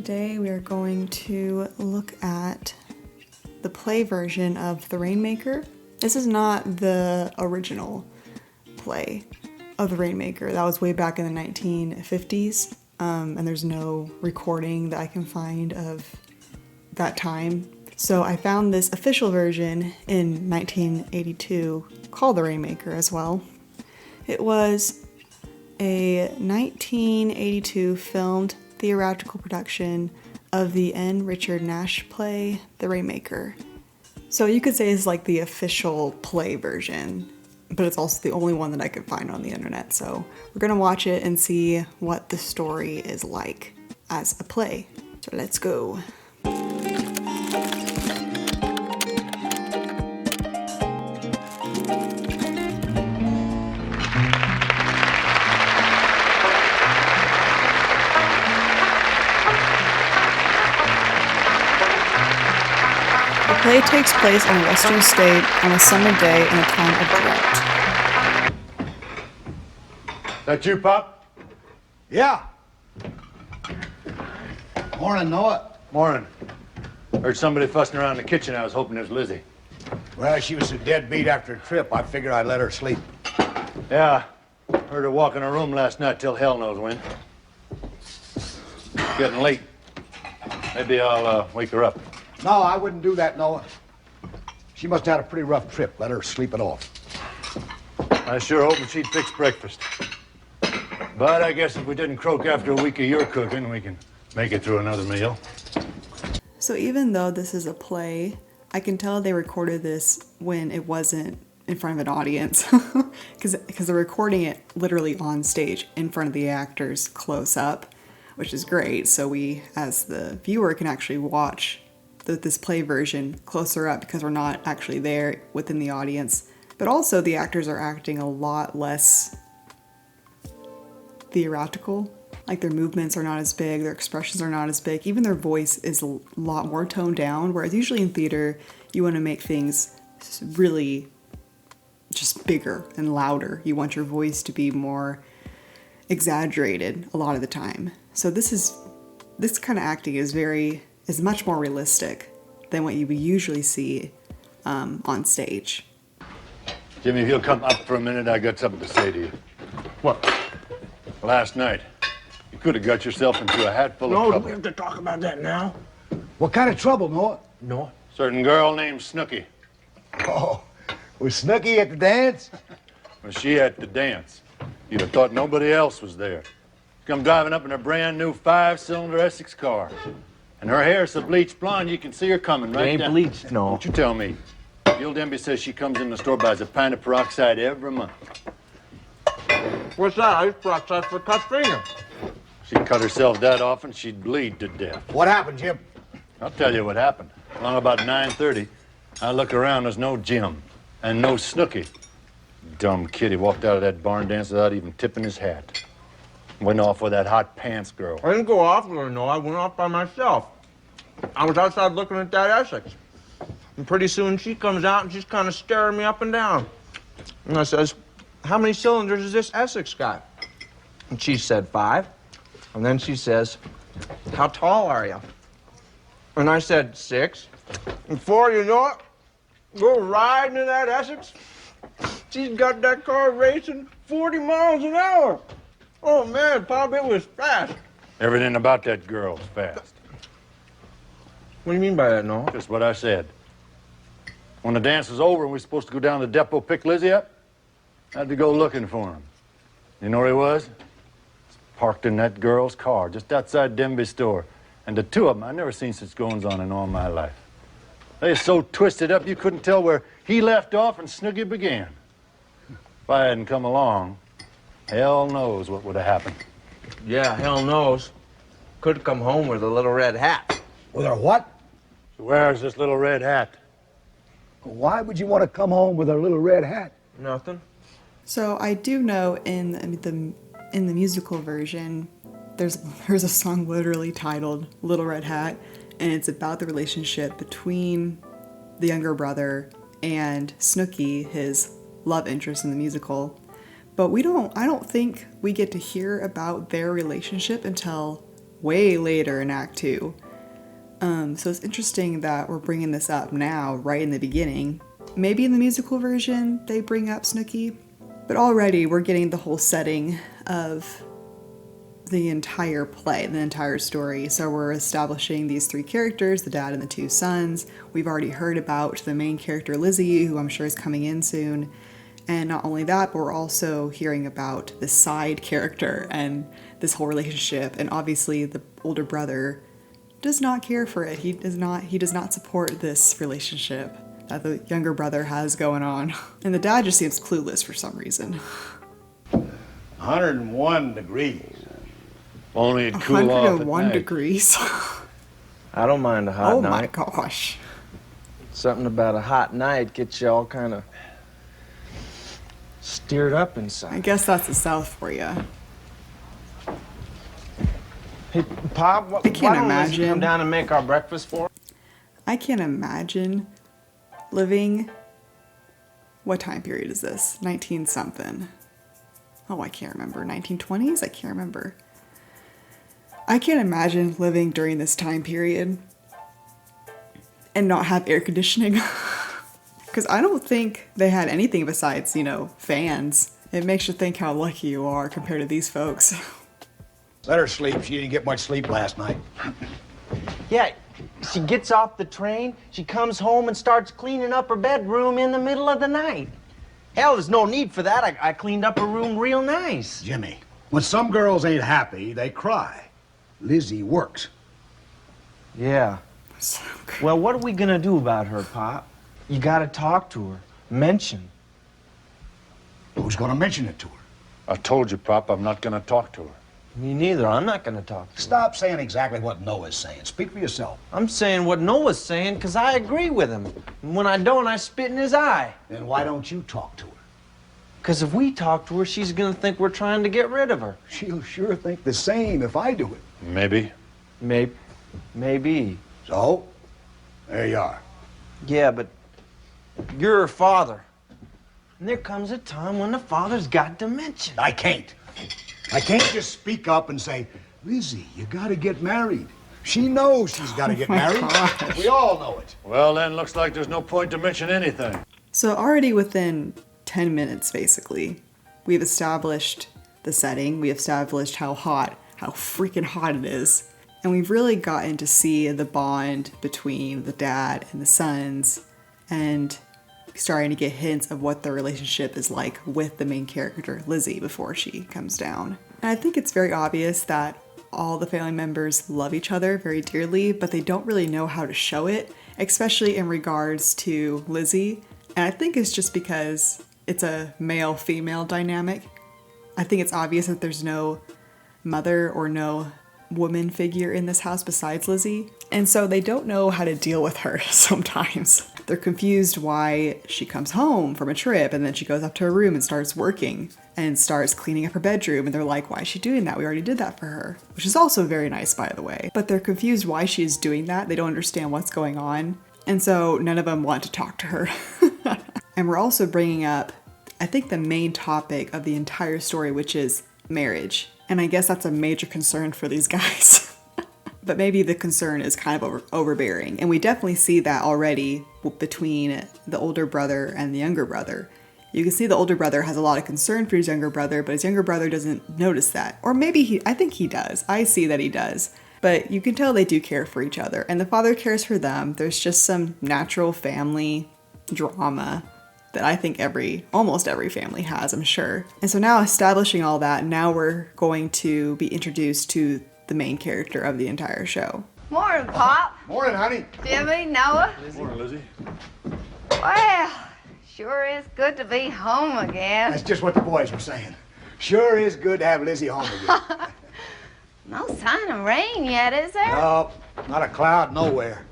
Today we are going to look at the play version of The Rainmaker. This is not the original play of The Rainmaker. That was way back in the 1950s, and there's no recording that I can find of that time. So I found this official version in 1982 called The Rainmaker as well. It was a 1982 filmed theatrical production of the N. Richard Nash play, The Rainmaker. So you could say it's like the official play version, but it's also the only one that I could find on the internet. So we're gonna watch it and see what the story is like as a play. So let's go. The play takes place in a western state on a summer day in a time of drought. That you, Pop? Yeah. Morning, Noah. Morning. Heard somebody fussing around the kitchen. I was hoping it was Lizzie. Well, she was a dead beat after a trip. I figured I'd let her sleep. Yeah. Heard her walk in her room last night till hell knows when. Getting late. Maybe I'll wake her up. No, I wouldn't do that, Noah. She must have had a pretty rough trip. Let her sleep it off. I sure hoping she'd fix breakfast. But I guess if we didn't croak after a week of your cooking, we can make it through another meal. So even though this is a play, I can tell they recorded this when it wasn't in front of an audience, because they're recording it literally on stage in front of the actors close up, which is great. So we, as the viewer, can actually watch this play version closer up because we're not actually there within the audience. But also the actors are acting a lot less theatrical. Like their movements are not as big, their expressions are not as big, even their voice is a lot more toned down, whereas usually in theater you want to make things really just bigger and louder. You want your voice to be more exaggerated a lot of the time. So this kind of acting is much more realistic than what you would usually see on stage. Jimmy, if you'll come up for a minute, I got something to say to you. What? Last night, you could have got yourself into a hat full of No, trouble. we have to talk about that now. What kind of trouble, Noah? No. Certain girl named Snooky. Oh, was Snooky at the dance? Was she at the dance? You'd have thought nobody else was there. She come driving up in a brand new 5-cylinder Essex car. And her hair's so bleached blonde, you can see her coming right It ain't down. bleached, no. Don't you tell me. The old Denby says she comes in the store, buys a pint of peroxide every month. What's that? I used peroxide for a cut finger. She'd cut herself that often, she'd bleed to death. What happened, Jim? I'll tell you what happened. Along about 9:30, I look around, there's no Jim and no Snooky. Dumb kid, he walked out of that barn dance without even tipping his hat. Went off with that hot pants girl. I didn't go off with her, no. I went off by myself. I was outside looking at that Essex. And pretty soon she comes out and she's kind of staring me up and down. And I says, how many cylinders has this Essex got? And she said 5. And then she says, how tall are you? And I said 6. And before you know it, go riding in that Essex. She's got that car racing 40 miles an hour. Oh, man, Pop, it was fast. Everything about that girl's fast. What do you mean by that, Noah? Just what I said. When the dance was over and we were supposed to go down to the depot pick Lizzie up, I had to go looking for him. You know where he was? Parked in that girl's car just outside Denby's store. And the two of them, I never seen such goings on in all my life. They were so twisted up you couldn't tell where he left off and Snooky began. If I hadn't come along, hell knows what would have happened. Yeah, hell knows. Could have come home with a little red hat. With her what? So where's this little red hat? Why would you want to come home with her little red hat? Nothing. So I do know in the musical version, there's a song literally titled Little Red Hat, and it's about the relationship between the younger brother and Snooky, his love interest in the musical. But I don't think we get to hear about their relationship until way later in Act 2. So it's interesting that we're bringing this up now, right in the beginning. Maybe in the musical version they bring up Snooki, but already we're getting the whole setting of the entire play, the entire story. So we're establishing these three characters, the dad and the two sons. We've already heard about the main character, Lizzie, who I'm sure is coming in soon. And not only that, but we're also hearing about the side character and this whole relationship. And obviously the older brother does not care for it. He does not support this relationship that the younger brother has going on. And the dad just seems clueless for some reason. 101 degrees. Only it'd cool off at 101 night. degrees. I don't mind a hot Oh night. my gosh. Something about a hot night gets you all kind of stirred up inside. I guess that's the South for you. Hey, Pop, I can't why don't Lizzie imagine. come down and make our breakfast for us? I can't imagine living. What time period is this? 19 something. Oh, I can't remember. 1920s? I can't remember. I can't imagine living during this time period and not have air conditioning. Because I don't think they had anything besides, fans. It makes you think how lucky you are compared to these folks. Let her sleep. She didn't get much sleep last night. Yeah, she gets off the train, she comes home and starts cleaning up her bedroom in the middle of the night. Hell, there's no need for that. I cleaned up her room real nice. Jimmy, when some girls ain't happy, they cry. Lizzie works. Yeah. So Well, what are we gonna do about her, Pop? You gotta talk to her. Mention. Who's gonna mention it to her? I told you, Pop, I'm not gonna talk to her. Me neither. I'm not gonna talk to her. Stop saying exactly what Noah's saying. Speak for yourself. I'm saying what Noah's saying because I agree with him. And when I don't, I spit in his eye. Then why don't you talk to her? Because if we talk to her, she's gonna think we're trying to get rid of her. She'll sure think the same if I do it. Maybe. Maybe. So, there you are. Yeah, but you're her father. And there comes a time when the father's got dementia. I can't. I can't just speak up and say, Lizzie, you gotta get married. She knows she's gotta get my married. gosh. We all know it. Well, then, looks like there's no point to mention anything. So already within 10 minutes, basically, we've established the setting. We established how freaking hot it is. And we've really gotten to see the bond between the dad and the sons and starting to get hints of what their relationship is like with the main character, Lizzie, before she comes down. And I think it's very obvious that all the family members love each other very dearly, but they don't really know how to show it, especially in regards to Lizzie. And I think it's just because it's a male-female dynamic. I think it's obvious that there's no mother or no woman figure in this house besides Lizzie. And so they don't know how to deal with her sometimes. They're confused why she comes home from a trip and then she goes up to her room and starts working and starts cleaning up her bedroom. And they're like, why is she doing that? We already did that for her. Which is also very nice, by the way. But they're confused why she is doing that. They don't understand what's going on. And so none of them want to talk to her. And we're also bringing up, I think, the main topic of the entire story, which is marriage. And I guess that's a major concern for these guys. But maybe the concern is kind of overbearing. And we definitely see that already between the older brother and the younger brother. You can see the older brother has a lot of concern for his younger brother, but his younger brother doesn't notice that. Or maybe I think he does. I see that he does. But you can tell they do care for each other. And the father cares for them. There's just some natural family drama that I think almost every family has, I'm sure. And so now establishing all that, now we're going to be introduced to the main character of the entire show. Morning, Pop. Morning, honey. Jimmy, Noah. Morning, Lizzie. Well, sure is good to be home again. That's just what the boys were saying. Sure is good to have Lizzie home again. No sign of rain yet, is there? No, not a cloud nowhere.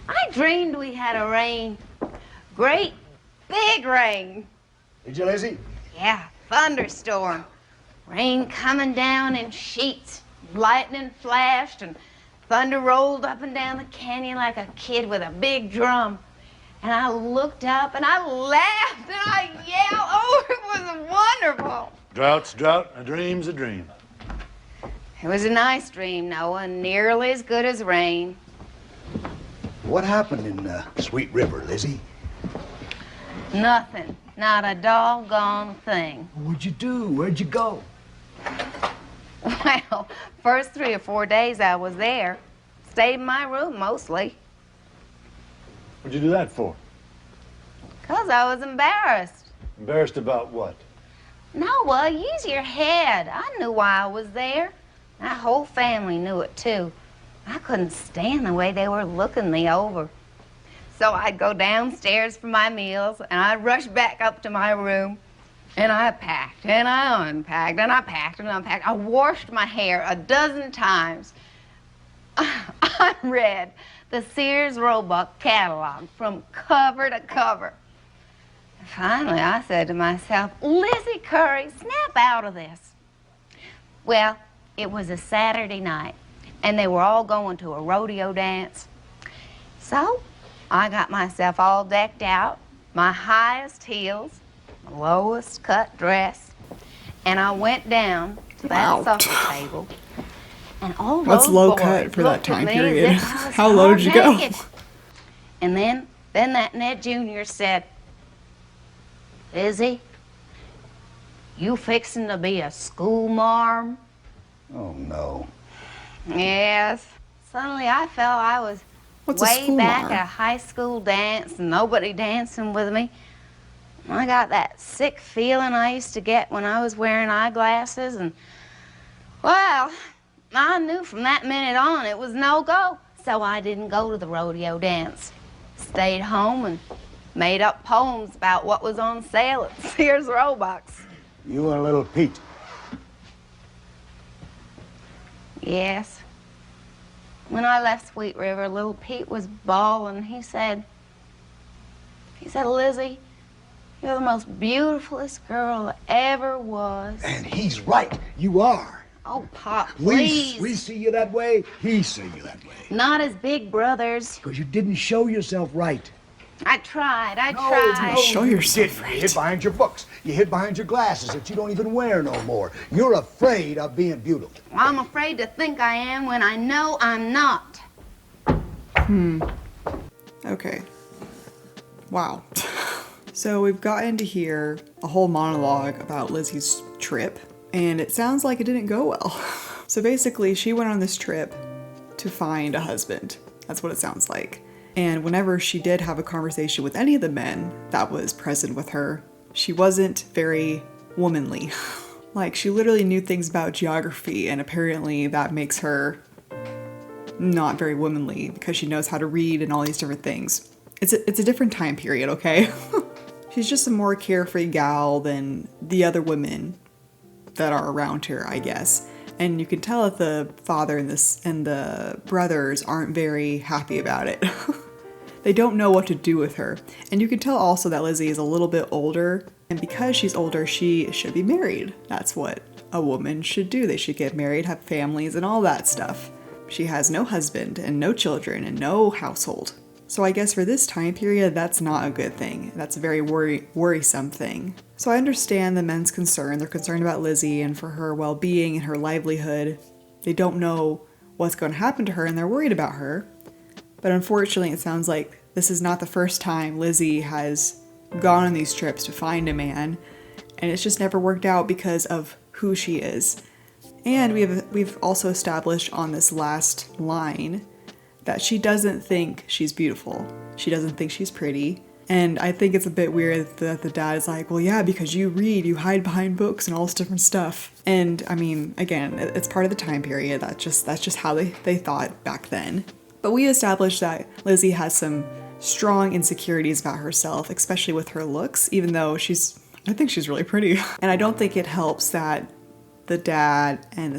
I dreamed we had a rain. Great big rain. Did you, Lizzie? Yeah, thunderstorm. Rain coming down in sheets. Lightning flashed and thunder rolled up and down the canyon like a kid with a big drum. And I looked up and I laughed and I yelled. Oh, it was wonderful. Drought's drought, a dream's a dream. It was a nice dream, Noah, nearly as good as rain. What happened in Sweet River, Lizzie? Nothing. Not a doggone thing. What'd you do? Where'd you go? Well, first 3 or 4 days I was there. Stayed in my room mostly. What'd you do that for? 'Cause I was embarrassed. Embarrassed about what? Noah, use your head. I knew why I was there. My whole family knew it too. I couldn't stand the way they were looking me over. So I'd go downstairs for my meals, and I'd rush back up to my room, and I packed, and I unpacked, and I packed, and unpacked. I washed my hair a dozen times. I read the Sears Roebuck catalog from cover to cover. Finally, I said to myself, Lizzie Curry, snap out of this. Well, it was a Saturday night, and they were all going to a rodeo dance. So I got myself all decked out, my highest heels, my lowest cut dress, and I went down to that supper table. And all What's those low boys cut for that looked at time me period? as if I was How low did you go? naked. And then that Ned Jr. said, Lizzie, you fixing to be a schoolmarm? Oh, no. Yes. Suddenly I felt I was What's a way school back marm? at a high school dance and nobody dancing with me. I got that sick feeling I used to get when I was wearing eyeglasses, and, well, I knew from that minute on it was no go. So I didn't go to the rodeo dance. Stayed home and made up poems about what was on sale at Sears Roebuck's. You and little Pete. Yes. When I left Sweet River, little Pete was bawling. He said, Lizzie, you're the most beautifulest girl that ever was. And he's right. You are. Oh, Pop, please. We see you that way. He see you that way. Not as big brothers. Because you didn't show yourself right. I tried. Show yourself You right. hid behind your books. You hid behind your glasses that you don't even wear no more. You're afraid of being beautiful. I'm afraid to think I am when I know I'm not. Okay. Wow. So we've gotten to hear a whole monologue about Lizzie's trip, and it sounds like it didn't go well. So basically, she went on this trip to find a husband. That's what it sounds like. And whenever she did have a conversation with any of the men that was present with her, she wasn't very womanly. Like, she literally knew things about geography, and apparently that makes her not very womanly because she knows how to read and all these different things. It's a different time period, okay? She's just a more carefree gal than the other women that are around her, I guess. And you can tell that the father and the brothers aren't very happy about it. They don't know what to do with her. And you can tell also that Lizzie is a little bit older, and because she's older, she should be married. That's what a woman should do. They should get married, have families, and all that stuff. She has no husband and no children and no household. So I guess for this time period, that's not a good thing. That's a very worrisome thing. So I understand the men's concern. They're concerned about Lizzie and for her well-being and her livelihood. They don't know what's going to happen to her and they're worried about her. But unfortunately, it sounds like this is not the first time Lizzie has gone on these trips to find a man, and it's just never worked out because of who she is. And we've also established on this last line that she doesn't think she's beautiful. She doesn't think she's pretty. And I think it's a bit weird that the dad is like, well, yeah, because you read, you hide behind books and all this different stuff. And I mean, again, it's part of the time period. That's just how they thought back then. But we established that Lizzie has some strong insecurities about herself, especially with her looks, even though I think she's really pretty. And I don't think it helps that the dad and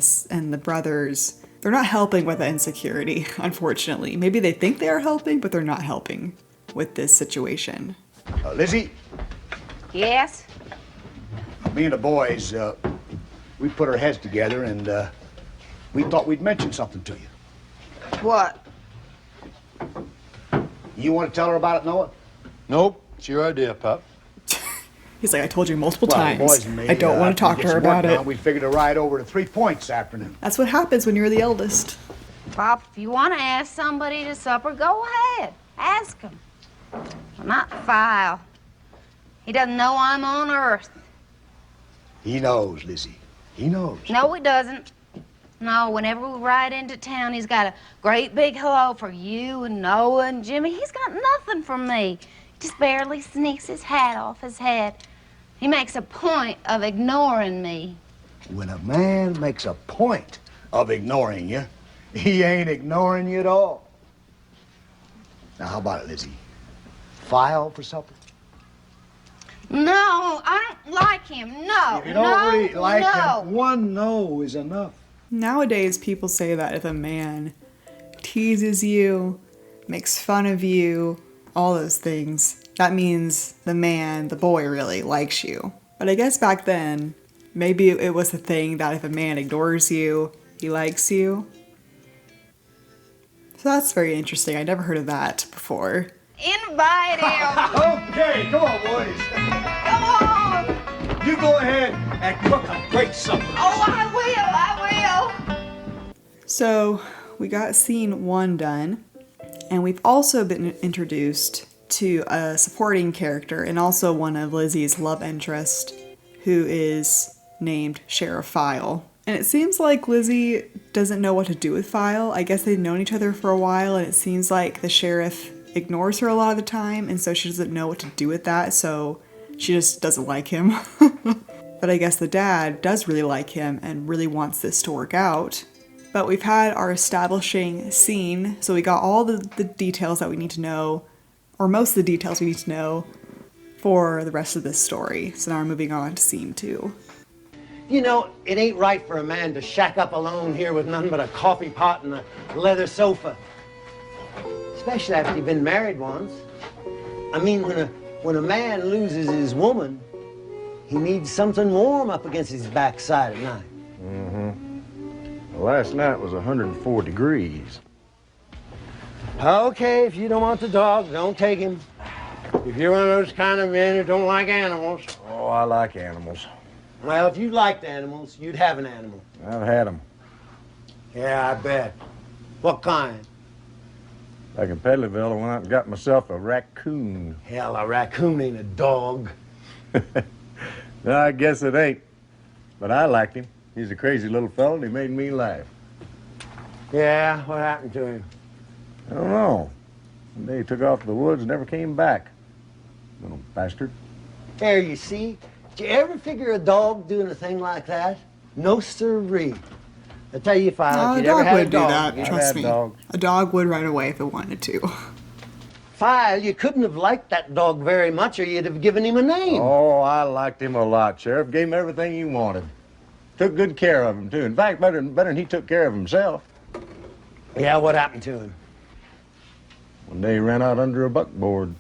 the brothers, they're not helping with the insecurity, unfortunately. Maybe they think they are helping, but they're not helping with this situation. Lizzie, Yes? me and the boys, we put our heads together and we thought we'd mention something to you. What? You want to tell her about it, Noah? Nope, it's your idea, Pop. He's like, I told you multiple Well, the times. boys and me, I don't want to talk get to her some work about it. done. We figured to ride over to 3 Points this afternoon. That's what happens when you're the eldest. Pop, if you want to ask somebody to supper, go ahead. Ask him. Well, not File. He doesn't know I'm on Earth. He knows, Lizzie. He knows. No, he doesn't. No, whenever we ride into town, he's got a great big hello for you and Noah and Jimmy. He's got nothing for me. He just barely sneaks his hat off his head. He makes a point of ignoring me. When a man makes a point of ignoring you, he ain't ignoring you at all. Now, how about it, Lizzie? File for supper? No, I don't like him. No, If you don't really like no. him, one no is enough. Nowadays, people say that if a man teases you, makes fun of you, all those things, that means the man, the boy, really likes you. But I guess back then, maybe it was a thing that if a man ignores you, he likes you. So that's very interesting. I never heard of that before. Invite him. Okay, come on, boys. Come on. You go ahead and cook a great supper. Oh, I will. So we got scene 1 done, and we've also been introduced to a supporting character and also one of Lizzie's love interest, who is named Sheriff File. And it seems like Lizzie doesn't know what to do with File. I guess they've known each other for a while, and it seems like the sheriff ignores her a lot of the time, and so she doesn't know what to do with that, so she just doesn't like him. But I guess the dad does really like him and really wants this to work out. But we've had our establishing scene, so we got all the details that we need to know, or most of the details we need to know for the rest of this story. So now we're moving on to scene 2. You know, it ain't right for a man to shack up alone here with nothing but a coffee pot and a leather sofa. Especially after you've been married once. I mean, when a man loses his woman, he needs something warm up against his backside at night. Last night was 104 degrees. Okay, if you don't want the dog, don't take him. If you're one of those kind of men who don't like animals. Oh, I like animals. Well, if you liked animals, you'd have an animal. I've had them. Yeah, I bet. What kind? Back in Pedleyville, I went out and got myself a raccoon. Hell, a raccoon ain't a dog. No, I guess it ain't. But I liked him. He's a crazy little fellow, and he made me laugh. Yeah, what happened to him? I don't know. One day he took off to the woods and never came back. Little bastard. There, you see? Did you ever figure a dog doing a thing like that? No sirree. I tell you, File, No, if a you'd ever dog had a would do dog, that, I've trust had me. dogs. A dog would run away if it wanted to. File, you couldn't have liked that dog very much or you'd have given him a name. Oh, I liked him a lot, Sheriff. Gave him everything he wanted. Took good care of him, too. In fact, better than he took care of himself. Yeah, what happened to him? One day he ran out under a buckboard.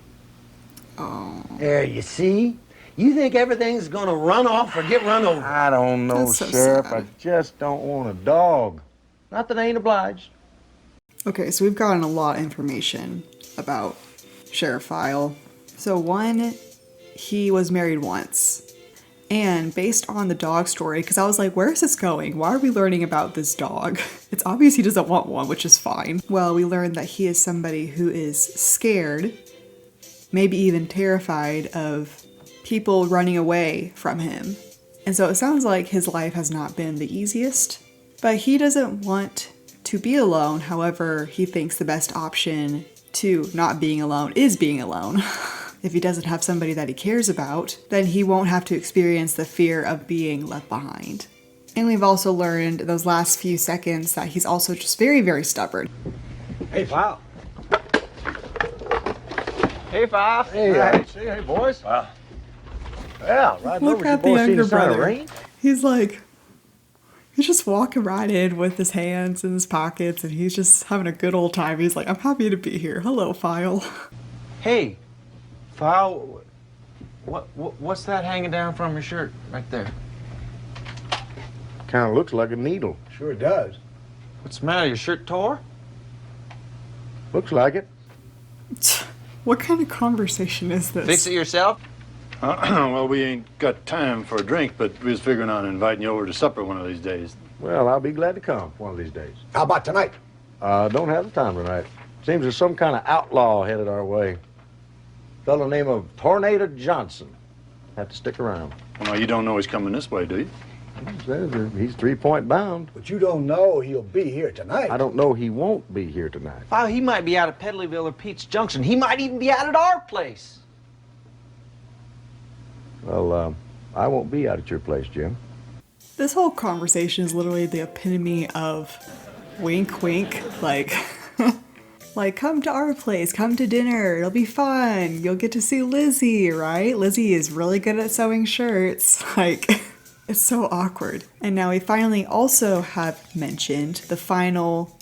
Oh, There, you see? You think everything's gonna run off or get run over. I don't know, That's so Sheriff. sad. I just don't want a dog. Not that I ain't obliged. okay, so we've gotten a lot of information about Sheriff File. So 1, he was married once. And based on the dog story, because I was like, where is this going? Why are we learning about this dog? It's obvious he doesn't want one, which is fine. Well, we learned that he is somebody who is scared, maybe even terrified of people running away from him. And so it sounds like his life has not been the easiest, but he doesn't want to be alone. However, he thinks the best option to not being alone is being alone. If he doesn't have somebody that he cares about, then he won't have to experience the fear of being left behind. And we've also learned in those last few seconds that he's also just very, very stubborn. Hey, File. Hey, Five. Hey, boys. Yeah, right Look over. at the You boys seen younger a sign of brother. rain? He's like, he's just walking right in with his hands in his pockets and he's just having a good old time. He's like, I'm happy to be here. Hello, File. Hey, File, what's that hanging down from your shirt right there? Kind of looks like a needle. Sure does. What's the matter? Your shirt tore? Looks like it. What kind of conversation is this? Fix it yourself? Well, we ain't got time for a drink, but we was figuring on inviting you over to supper one of these days. Well, I'll be glad to come one of these days. How about tonight? Don't have the time tonight. Seems there's some kind of outlaw headed our way. Fellow named of Tornado Johnson. Have to stick around. Well, you don't know he's coming this way, do you? He says that he's 3-point bound. But you don't know he'll be here tonight. I don't know he won't be here tonight. Wow, he might be out at Pedleyville or Pete's Junction. He might even be out at our place. Well, I won't be out at your place, Jim. This whole conversation is literally the epitome of wink, wink, like, like, come to our place, come to dinner, it'll be fun, you'll get to see Lizzie, right? Lizzie is really good at sewing shirts, like, it's so awkward. And now we finally also have mentioned the final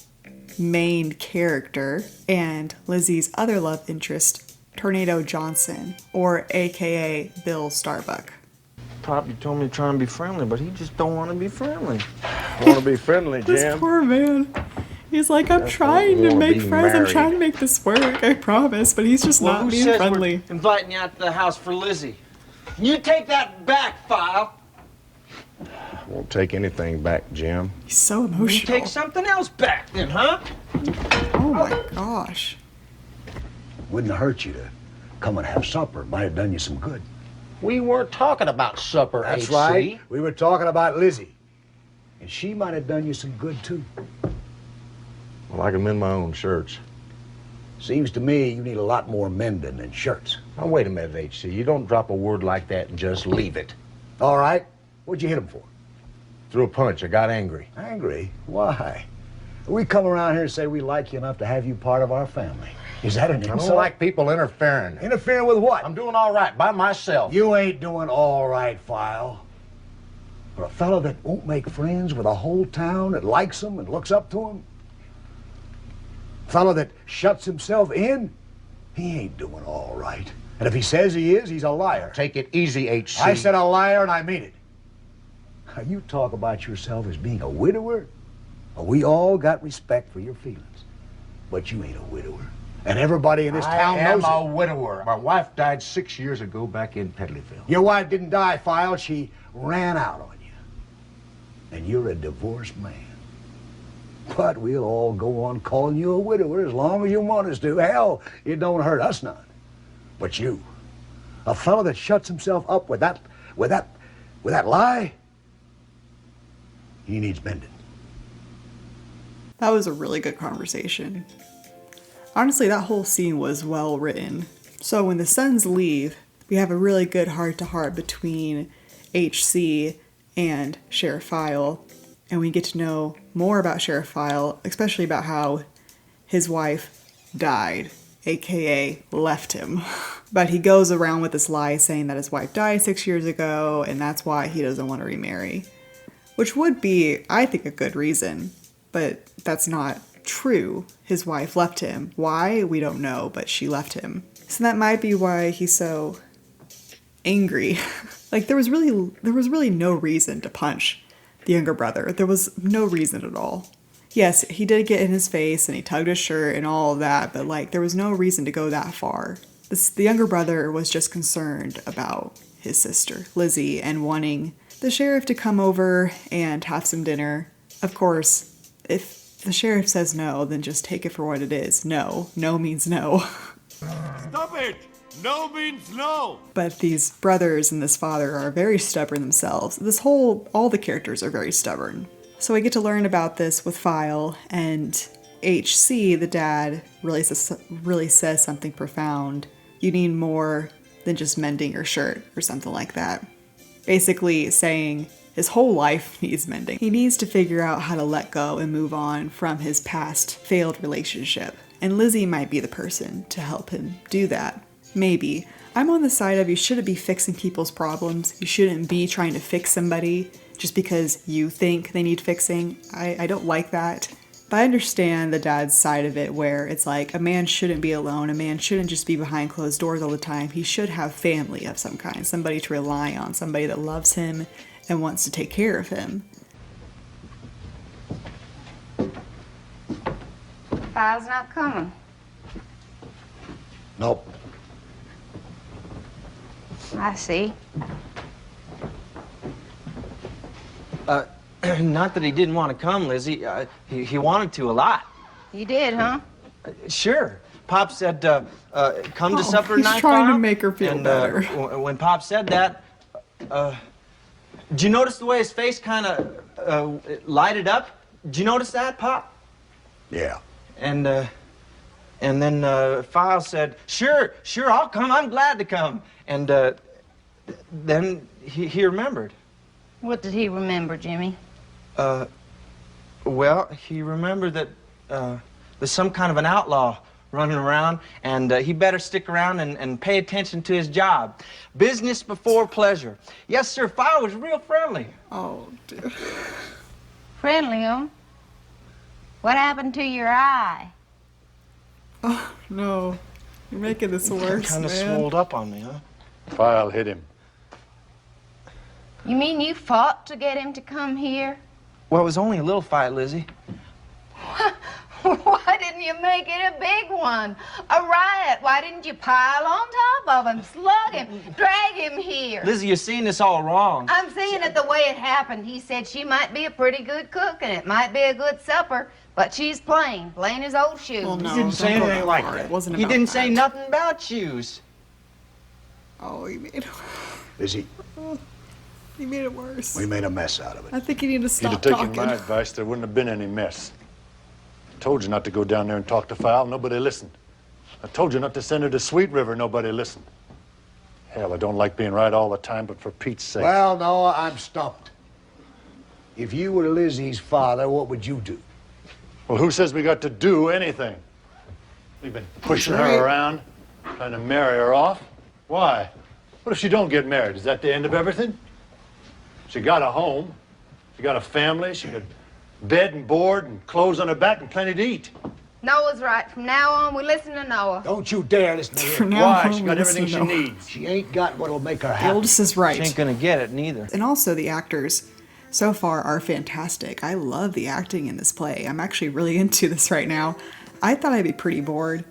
main character and Lizzie's other love interest, Tornado Johnson, or AKA Bill Starbuck. Pop, you told me to try and be friendly, but he just don't want to be friendly. Want to be friendly, Jim? This poor man. He's like, I'm trying to make friends, I'm trying to make this work, I promise, but he's just not being friendly. We're inviting you out to the house for Lizzie? You take that back, File. Won't take anything back, Jim. He's so You emotional. take something else back then, huh? Oh my gosh. Wouldn't have hurt you to come and have supper. Might have done you some good. We weren't talking about supper, That's HC. right. We were talking about Lizzie. And she might have done you some good, too. Well, I can mend my own shirts. Seems to me you need a lot more mending than shirts. Now, wait a minute, H.C. You don't drop a word like that and just leave it. All right. What'd you hit him for? Threw a punch. I got angry. Angry? Why? We come around here and say we like you enough to have you part of our family. Is that an I insult? don't like people interfering. Interfering with what? I'm doing all right by myself. You ain't doing all right, File. For a fellow that won't make friends with a whole town that likes him and looks up to him. A fellow that shuts himself in, he ain't doing all right. And if he says he is, he's a liar. Take it easy, H.C. I said a liar, and I mean it. Now, you talk about yourself as being a widower. Well, we all got respect for your feelings. But you ain't a widower. And everybody in this town knows I it. am a widower. My wife died 6 years ago back in Pedleyville. Your wife didn't die, File. She ran out on you. And you're a divorced man. But we'll all go on calling you a widower as long as you want us to. Hell, it don't hurt us none. But you, a fellow that shuts himself up with that lie, he needs mending. That was a really good conversation. Honestly, that whole scene was well written. So when the sons leave, we have a really good heart-to-heart between HC and Sheriff File, and we get to know more about Sheriff File, especially about how his wife died, aka left him. But he goes around with this lie saying that his wife died 6 years ago, and that's why he doesn't want to remarry. Which would be, I think, a good reason, but that's not true. His wife left him. Why? We don't know, but she left him. So that might be why he's so angry. Like, there was really no reason to punch the younger brother. There was no reason at all. Yes, he did get in his face and he tugged his shirt and all of that, but like, there was no reason to go that far. The younger brother was just concerned about his sister, Lizzie, and wanting the sheriff to come over and have some dinner. Of course, if the sheriff says no, then just take it for what it is. No. No means no. Stop it! No means no! But these brothers and this father are very stubborn themselves. All the characters are very stubborn. So we get to learn about this with File, and HC, the dad, really says something profound. You need more than just mending your shirt or something like that. Basically saying his whole life needs mending. He needs to figure out how to let go and move on from his past failed relationship. And Lizzie might be the person to help him do that. Maybe. I'm on the side of you shouldn't be fixing people's problems. You shouldn't be trying to fix somebody just because you think they need fixing. I don't like that. But I understand the dad's side of it where it's like a man shouldn't be alone. A man shouldn't just be behind closed doors all the time. He should have family of some kind. Somebody to rely on. Somebody that loves him and wants to take care of him. File's not coming. Nope. I see. Not that he didn't want to come, Lizzie. He wanted to a lot. You did, huh? Sure. Pop said, come to supper he's tonight, trying to Pop. make her feel and, better. When Pop said that, did you notice the way his face kind of lighted up? Did you notice that, Pop? Yeah. And then File said, sure, I'll come. I'm glad to come. And then he remembered. What did he remember, Jimmy? Well, he remembered that there's some kind of an outlaw running around, and he better stick around and pay attention to his job. Business before pleasure. Yes, sir, File was real friendly. Oh, dear. Friendly, huh? What happened to your eye? Oh, no. You're making this worse, Kind of man. swolled up on me, huh? File hit him. You mean you fought to get him to come here? Well, it was only a little fight, Lizzie. Why didn't you make it a big one? A riot. Why didn't you pile on top of him, slug him, drag him here? Lizzie, you're seeing this all wrong. I'm seeing it the way it happened. He said she might be a pretty good cook and it might be a good supper, but she's plain as old shoes. Well, no, He didn't say don't go anything that like far. that. It wasn't He about didn't say that. nothing about shoes. Oh, he made it worse. We made a mess out of it. I think you need to You'd stop have taken talking. my advice, there wouldn't have been any mess. I told you not to go down there and talk to File, nobody listened. I told you not to send her to Sweet River, nobody listened. Hell, I don't like being right all the time, but for Pete's sake. Well, Noah, I'm stumped. If you were Lizzie's father, what would you do? Well, who says we got to do anything? We've been pushing That's right. her around, trying to marry her off. Why? What if she don't get married? Is that the end of everything? She got a home, she got a family, she got bed and board and clothes on her back and plenty to eat. Noah's right. From now on, we listen to Noah. Don't you dare listen to For her. now Why? on, She got listen everything she to Noah. needs. She ain't got what'll make her The happy. oldest is She right. ain't gonna get it neither. And also the actors so far are fantastic. I love the acting in this play. I'm actually really into this right now. I thought I'd be pretty bored.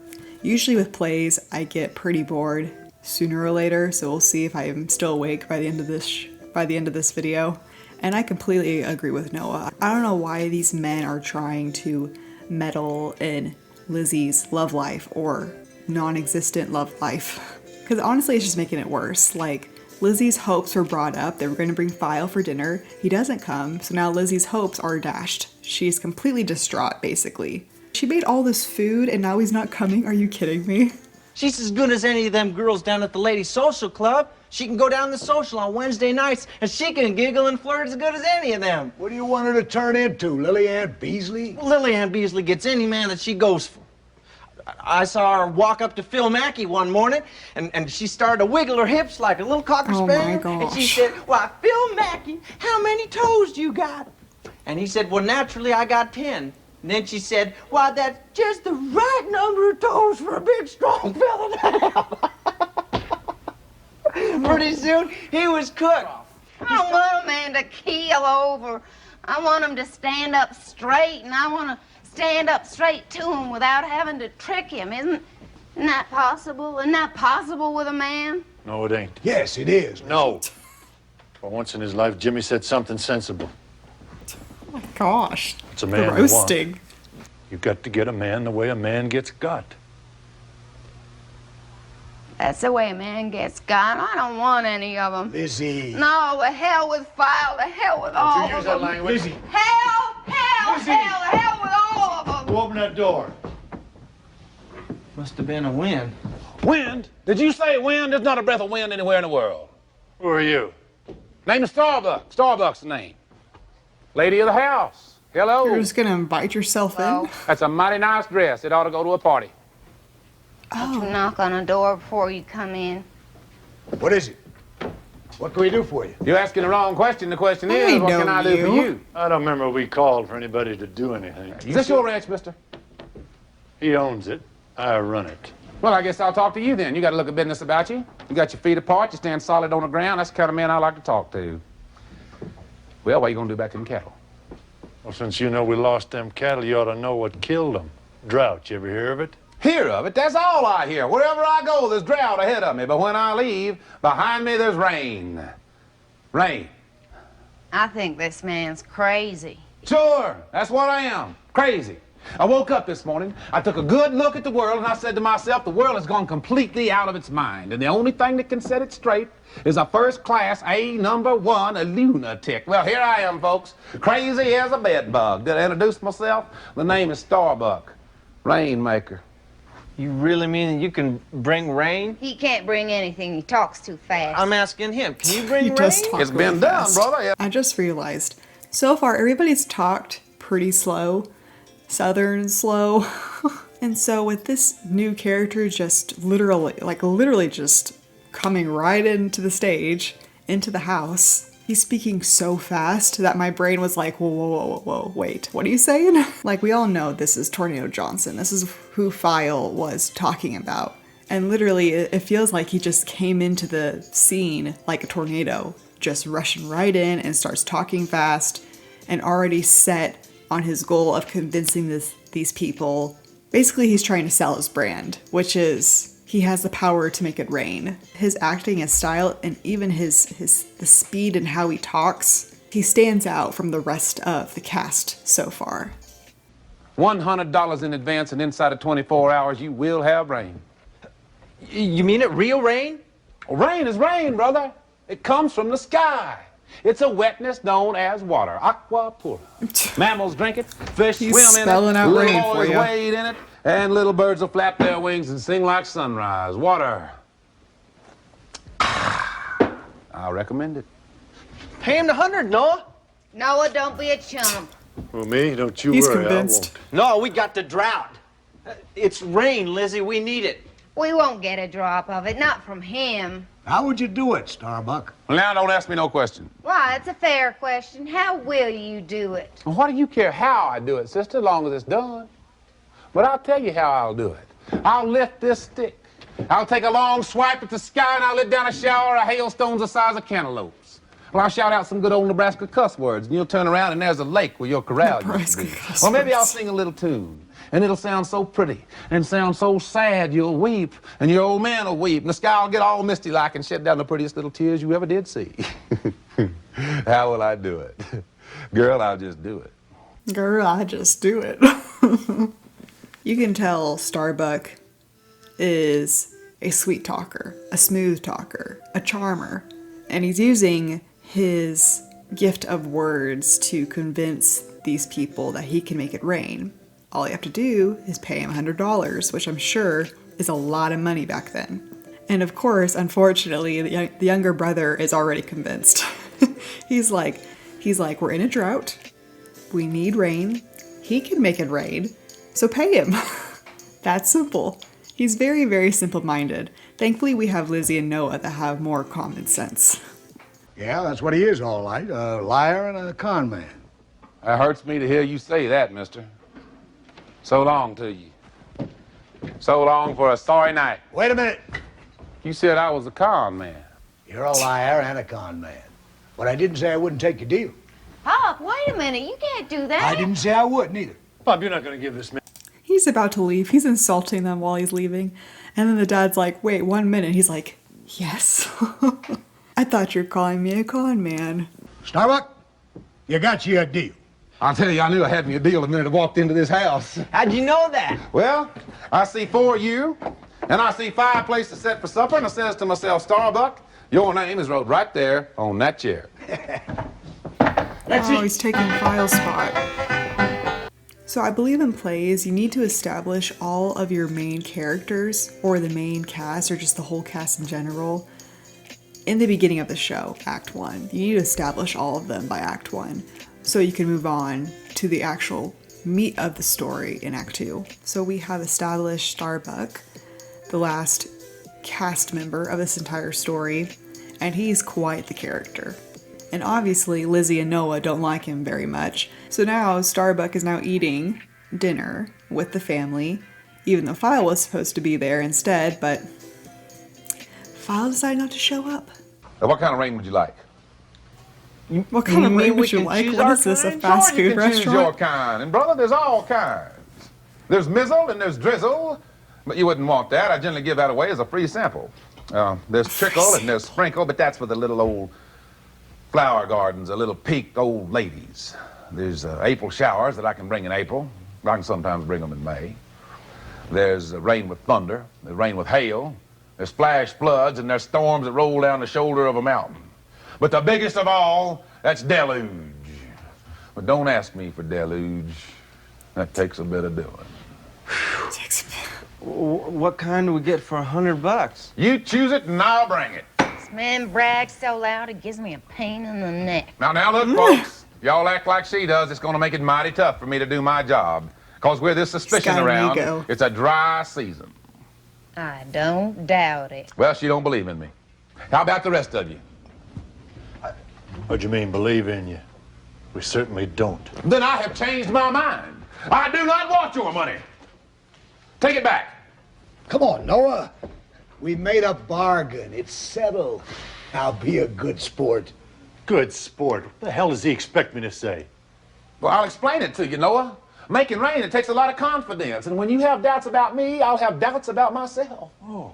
Usually with plays, I get pretty bored sooner or later, so we'll see if I'm still awake by the end of this video. And I completely agree with Noah. I don't know why these men are trying to meddle in Lizzie's love life or non-existent love life. Because honestly, it's just making it worse. Like, Lizzie's hopes were brought up. They were going to bring File for dinner. He doesn't come, so now Lizzie's hopes are dashed. She's completely distraught, basically. She made all this food and now he's not coming? Are you kidding me? She's as good as any of them girls down at the Ladies' Social Club. She can go down the social on Wednesday nights, and she can giggle and flirt as good as any of them. What do you want her to turn into, Lily Ann Beasley? Lily Ann Beasley gets any man that she goes for. I saw her walk up to Phil Mackey one morning, and she started to wiggle her hips like a little cocker Oh, my spaniel. And she gosh. said, "Why, Phil Mackey, how many toes do you got?" And he said, "Well, naturally, I got 10. And then she said, "Why, that's just the right number of toes for a big, strong fella to have." Pretty soon, he was cooked. I don't want a man to keel over. I want him to stand up straight, and I want to stand up straight to him without having to trick him. Isn't that possible? Isn't that possible with a man? No, it ain't. Yes, it is. No. For once in his life, Jimmy said something sensible. Oh my gosh. It's a The man you want. roasting. You've got to get a man the way a man gets got. That's the way a man gets got. I don't want any of them. Lizzie. No, the hell with File, the hell with all Don't you of use that them. language. Lizzie. Hell, hell, Lizzie. hell, the hell with all of them. Go open that door. Must have been a wind. Wind? Did you say wind? There's not a breath of wind anywhere in the world. Who are you? Name is Starbuck. Starbuck's the name. Lady of the house. Hello. You're just gonna invite yourself in? That's a mighty nice dress. It ought to go to a party. Don't you knock on the door before you come in. What is it? What can we do for you? You're asking the wrong question. The question I is, what know can I do for you. you? I don't remember we called for anybody to do anything. Is this your ranch, mister? He owns it. I run it. Well, I guess I'll talk to you then. You got a look of business about you. You got your feet apart. You stand solid on the ground. That's the kind of man I like to talk to. Well, what are you going to do about them cattle? Well, since you know we lost them cattle, you ought to know what killed them. Drought. You ever hear of it? Hear of it, that's all I hear. Wherever I go, there's drought ahead of me. But when I leave, behind me, there's rain. Rain. I think this man's crazy. Sure, that's what I am. Crazy. I woke up this morning, I took a good look at the world, and I said to myself, the world has gone completely out of its mind, and the only thing that can set it straight is a first-class A1, a lunatic. Well, here I am, folks, crazy as a bedbug. Did I introduce myself? The name is Starbuck, Rainmaker. You really mean you can bring rain? He can't bring anything. He talks too fast. I'm asking him. Can you bring He rain? does talk It's really been done, fast. brother. Yeah. I just realized, so far everybody's talked pretty slow, southern slow. And so with this new character just literally just coming right into the stage, into the house, he's speaking so fast that my brain was like, whoa, whoa, whoa, whoa, wait, what are you saying? Like, we all know this is Tornado Johnson. This is who File was talking about. And literally, it feels like he just came into the scene like a tornado, just rushing right in and starts talking fast and already set on his goal of convincing these people. Basically, he's trying to sell his brand, which is he has the power to make it rain. His acting, his style, and even the speed and how he talks, he stands out from the rest of the cast so far. $100 in advance, and inside of 24 hours, you will have rain. You mean it? Real rain? Rain is rain, brother. It comes from the sky. It's a wetness known as water, aqua pura. Mammals drink it, fish He's swim in it, spelling out little rain for boys ya. wade in it, and little birds will flap their wings and sing like sunrise. Water. I recommend it. Pay him the 100, Noah. Noah, don't be a chump. Well, me, don't you He's worry. convinced. No, we got the drought. It's rain, Lizzie. We need it. We won't get a drop of it, not from him. How would you do it, Starbuck? Well, now don't ask me no question. Why, it's a fair question. How will you do it? Well, why do you care how I do it, sister, as long as it's done? But I'll tell you how I'll do it. I'll lift this stick. I'll take a long swipe at the sky, and I'll let down a shower of hailstones the size of cantaloupes. Well, I'll shout out some good old Nebraska cuss words, and you'll turn around, and there's a lake where your corral used to be. Nebraska cuss Or maybe I'll words. sing a little tune, and it'll sound so pretty, and sound so sad you'll weep, and your old man will weep, and the sky will get all misty-like and shed down the prettiest little tears you ever did see. How will I do it? Girl, I'll just do it. Girl, I just do it. You can tell Starbuck is a sweet talker, a smooth talker, a charmer, and he's using his gift of words to convince these people that he can make it rain. All you have to do is pay him $100, which I'm sure is a lot of money back then. And of course, unfortunately, the younger brother is already convinced. He's like, we're in a drought. We need rain. He can make it rain. So pay him. That's simple. He's very, very simple-minded. Thankfully, we have Lizzie and Noah that have more common sense. Yeah, that's what he is, all right. A liar and a con man. It hurts me to hear you say that, mister. So long to you. So long for a sorry night. Wait a minute. You said I was a con man. You're a liar and a con man. But I didn't say I wouldn't take your deal. Pop, wait a minute. You can't do that. I didn't say I would, neither. Bob, you're not going to give this man. He's about to leave. He's insulting them while he's leaving. And then the dad's like, wait, 1 minute. He's like, yes. I thought you were calling me a con man. Starbuck, you got you a deal. I'll tell you, I knew I had me a deal the minute I walked into this house. How'd you know that? Well, I see 4 of you, and I see 5 places set for supper, and I says to myself, Starbuck, your name is wrote right there on that chair. Oh, he's taking File's spot. So I believe in plays, you need to establish all of your main characters, or the main cast, or just the whole cast in general, in the beginning of the show, Act 1. You need to establish all of them by Act 1, so you can move on to the actual meat of the story in Act 2. So we have established Starbuck, the last cast member of this entire story, and he's quite the character. And obviously, Lizzie and Noah don't like him very much. So now Starbuck is now eating dinner with the family, even though File was supposed to be there instead, but File decided not to show up. What kind of rain would you like? What kind of mean rain we would you can like? choose What our is this, a kind? fast Sure, you food can choose your restaurant? kind. And brother, there's all kinds. There's mizzle and there's drizzle. But you wouldn't want that. I generally give that away as a free sample. There's trickle and there's sprinkle, but that's for the little old flower gardens, the little peaked old ladies. There's April showers that I can bring in April. I can sometimes bring them in May. There's rain with thunder. There's rain with hail. There's flash floods, and there's storms that roll down the shoulder of a mountain. But the biggest of all, that's deluge. But don't ask me for deluge. That takes a bit of doing. What kind do we get for $100? You choose it, and I'll bring it. This man brags so loud it gives me a pain in the neck. Now, look, folks. Y'all act like she does, it's gonna make it mighty tough for me to do my job. Because with this suspicion around, it's a dry season. I don't doubt it. Well, she don't believe in me. How about the rest of you? What do you mean, believe in you? We certainly don't. Then I have changed my mind. I do not want your money. Take it back. Come on, Noah. We made a bargain. It's settled. Now be a good sport. Good sport. What the hell does he expect me to say? Well, I'll explain it to you, Noah. Making rain, it takes a lot of confidence. And when you have doubts about me, I'll have doubts about myself. Oh,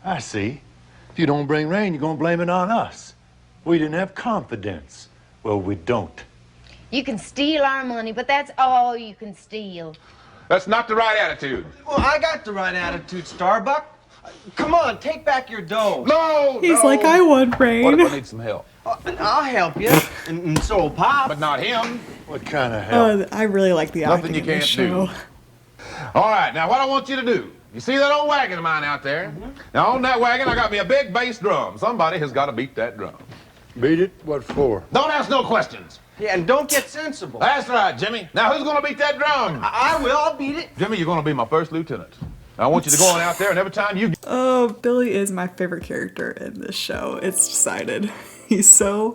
I see. If you don't bring rain, you're going to blame it on us. We didn't have confidence. Well, we don't. You can steal our money, but that's all you can steal. That's not the right attitude. Well, I got the right attitude, Starbuck. Come on, take back your dough. No, He's like, I want rain. What if I need some help? I'll help you, and so will Pop. But not him. What kind of help? I really like the acting Nothing you in this can't show. do. All right, now what I want you to do, you see that old wagon of mine out there? Now on that wagon, I got me a big bass drum. Somebody has got to beat that drum. Beat it? What for? Don't ask no questions. Yeah, and don't get sensible. That's right, Jimmy. Now who's going to beat that drum? I will, I'll beat it. Jimmy, you're going to be my first lieutenant. Now, I want you to go on out there, and every time you... Oh, Billy is my favorite character in this show. It's decided. He's so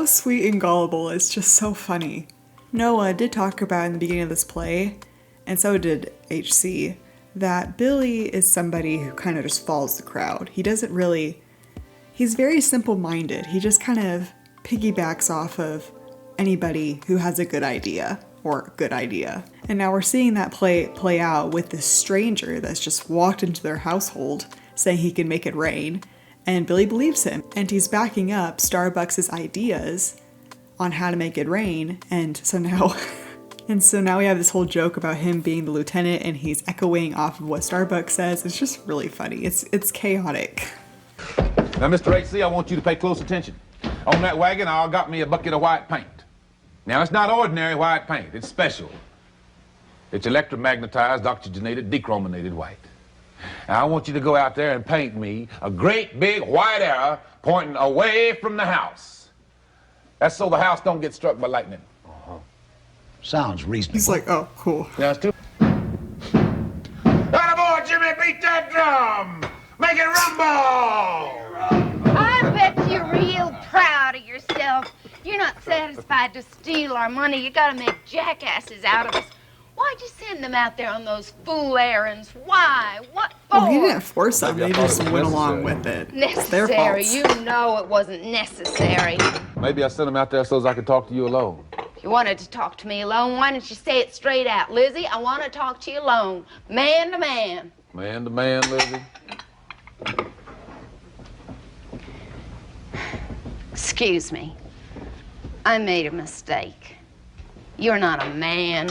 sweet and gullible. It's just so funny. Noah did talk about in the beginning of this play, and so did HC, that Billy is somebody who kind of just follows the crowd. He doesn't really... He's very simple-minded. He just kind of piggybacks off of anybody who has a good idea. Or good idea. And now we're seeing that play out with this stranger that's just walked into their household saying he can make it rain, and Billy believes him, and he's backing up Starbucks' ideas on how to make it rain, and so now we have this whole joke about him being the lieutenant, and he's echoing off of what Starbucks says. It's just really funny. It's chaotic. Now, Mr. HC, I want you to pay close attention. On that wagon, I got me a bucket of white paint. Now, it's not ordinary white paint. It's special. It's electromagnetized, oxygenated, dechrominated white. Now, I want you to go out there and paint me a great big white arrow pointing away from the house. That's so the house don't get struck by lightning. Sounds reasonable. He's like, oh, cool. Now, it's too... Attaboy, Jimmy, beat that drum! Make it rumble! I bet you're real proud of yourself. You're not satisfied to steal our money. You gotta make jackasses out of us. Why'd you send them out there on those fool errands? Why? What for? Oh, he didn't force them. Maybe I They thought just it was went along necessary. with it. It's their Necessary. fault. You know it wasn't necessary. Maybe I sent him out there so I could talk to you alone. If you wanted to talk to me alone, why don't you say it straight out? Lizzie, I want to talk to you alone. Man to man. Man to man, Lizzie. Excuse me. I made a mistake. You're not a man.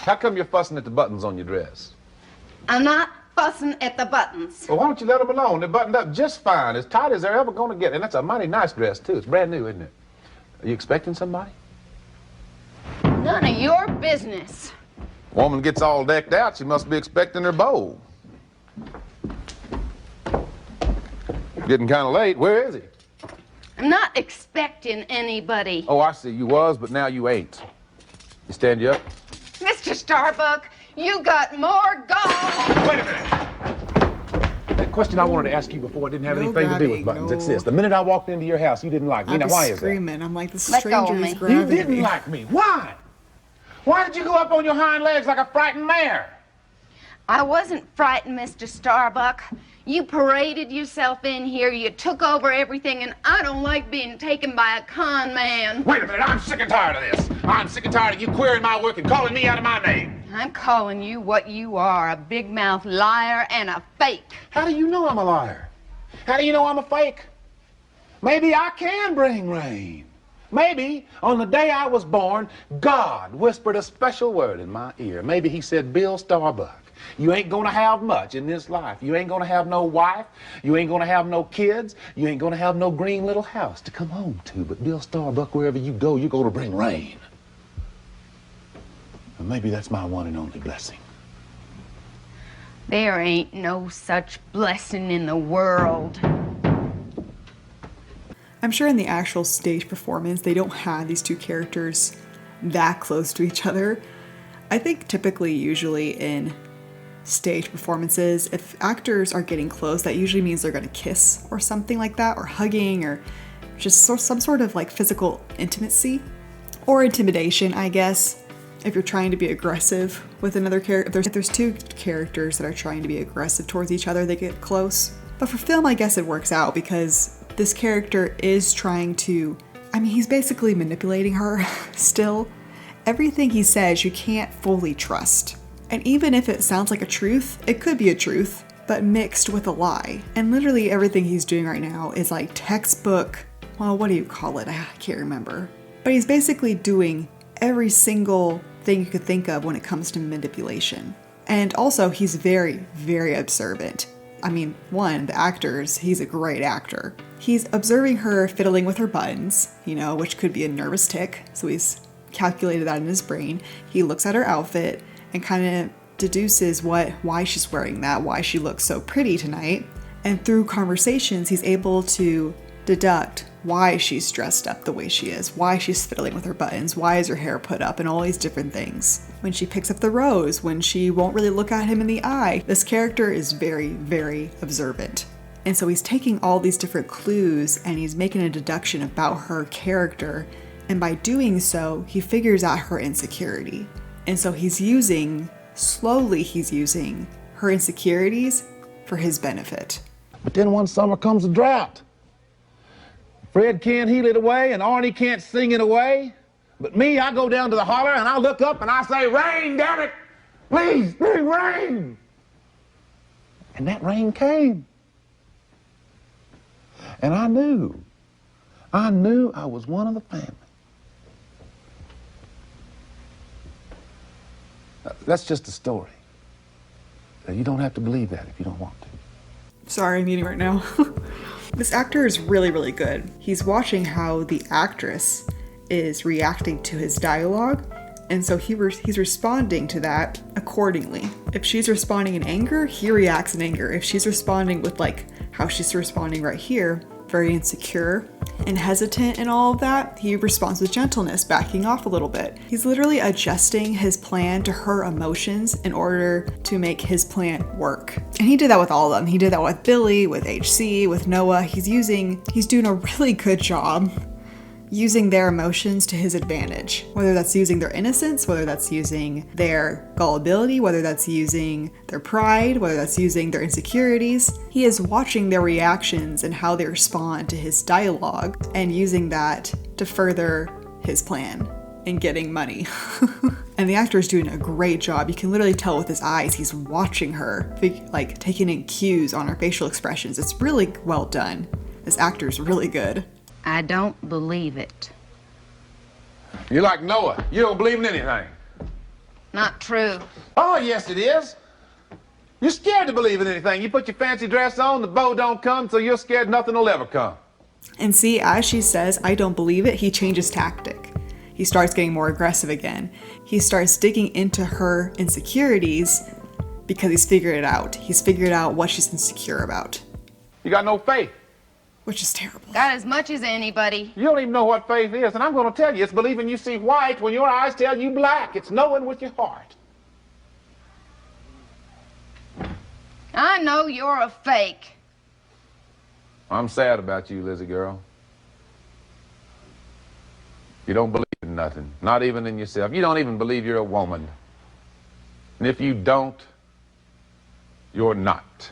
How come you're fussing at the buttons on your dress? I'm not fussing at the buttons. Well, why don't you let them alone? They're buttoned up just fine, as tight as they're ever going to get. And that's a mighty nice dress, too. It's brand new, isn't it? Are you expecting somebody? None of your business. Woman gets all decked out, she must be expecting her beau. Getting kind of late. Where is he? I'm not expecting anybody. Oh, I see. You was, but now you ain't. You stand you up? Mr. Starbuck, you got more gall. Wait a minute. The question I wanted to ask you before didn't have No anything to do with grabbing, buttons. no. It's this. The minute I walked into your house, you didn't like me. I Now, was why is that? screaming. I'm like, this Let go of stranger me. is grabbing You didn't me. like me. Why? Why did you go up on your hind legs like a frightened mare? I wasn't frightened, Mr. Starbuck. You paraded yourself in here, you took over everything, and I don't like being taken by a con man. Wait a minute, I'm sick and tired of this. I'm sick and tired of you querying my work and calling me out of my name. I'm calling you what you are, a big-mouth liar and a fake. How do you know I'm a liar? How do you know I'm a fake? Maybe I can bring rain. Maybe on the day I was born, God whispered a special word in my ear. Maybe he said, Bill Starbuck, you ain't gonna have much in this life. You ain't gonna have no wife. You ain't gonna have no kids. You ain't gonna have no green little house to come home to. But Bill Starbuck, wherever you go, you're gonna bring rain. And maybe that's my one and only blessing. There ain't no such blessing in the world. I'm sure in the actual stage performance, they don't have these two characters that close to each other. I think typically, usually in stage performances, if actors are getting close, that usually means they're gonna kiss or something like that, or hugging, or just some sort of like physical intimacy or intimidation, I guess. If you're trying to be aggressive with another character, if there's two characters that are trying to be aggressive towards each other, they get close. But for film, I guess it works out because this character is trying to, I mean, he's basically manipulating her still. Everything he says, you can't fully trust. And even if it sounds like a truth, it could be a truth, but mixed with a lie. And literally everything he's doing right now is like textbook, well, what do you call it? I can't remember. But he's basically doing every single thing you could think of when it comes to manipulation. And also, he's very, very observant. I mean, one, the actors, he's a great actor. He's observing her fiddling with her buttons, you know, which could be a nervous tic, so he's calculated that in his brain. He looks at her outfit and kind of deduces why she's wearing that, why she looks so pretty tonight. And through conversations, he's able to deduct why she's dressed up the way she is, why she's fiddling with her buttons, why is her hair put up, and all these different things. When she picks up the rose, when she won't really look at him in the eye, this character is very, very observant. And so he's taking all these different clues and he's making a deduction about her character. And by doing so, he figures out her insecurity. And so slowly he's using her insecurities for his benefit. But then one summer comes a drought. Fred can't heal it away and Arnie can't sing it away. But me, I go down to the holler and I look up and I say, rain, damn it! Please, bring rain! And that rain came. And I knew I was one of the family. That's just a story. You don't have to believe that if you don't want to. Sorry, I'm eating right now. This actor is really, really good. He's watching how the actress is reacting to his dialogue, and so he's responding to that accordingly. If she's responding in anger, he reacts in anger. If she's responding with like how she's responding right here, very insecure and hesitant and all of that, he responds with gentleness, backing off a little bit. He's literally adjusting his plan to her emotions in order to make his plan work. And he did that with all of them. He did that with Billy, with HC, with Noah. He's doing a really good job using their emotions to his advantage, whether that's using their innocence, whether that's using their gullibility, whether that's using their pride, whether that's using their insecurities. He is watching their reactions and how they respond to his dialogue and using that to further his plan in getting money. And the actor is doing a great job. You can literally tell with his eyes, he's watching her, like taking in cues on her facial expressions. It's really well done. This actor's really good. I don't believe it. You're like Noah. You don't believe in anything. Not true. Oh, yes, it is. You're scared to believe in anything. You put your fancy dress on, the bow don't come, so you're scared nothing will ever come. And see, as she says, I don't believe it, he changes tactic. He starts getting more aggressive again. He starts digging into her insecurities because he's figured it out. He's figured out what she's insecure about. You got no faith. Which is terrible. Got as much as anybody. You don't even know what faith is, and I'm going to tell you, it's believing you see white when your eyes tell you black. It's knowing with your heart. I know you're a fake. I'm sad about you, Lizzie girl. You don't believe in nothing, not even in yourself. You don't even believe you're a woman. And if you don't, You're not.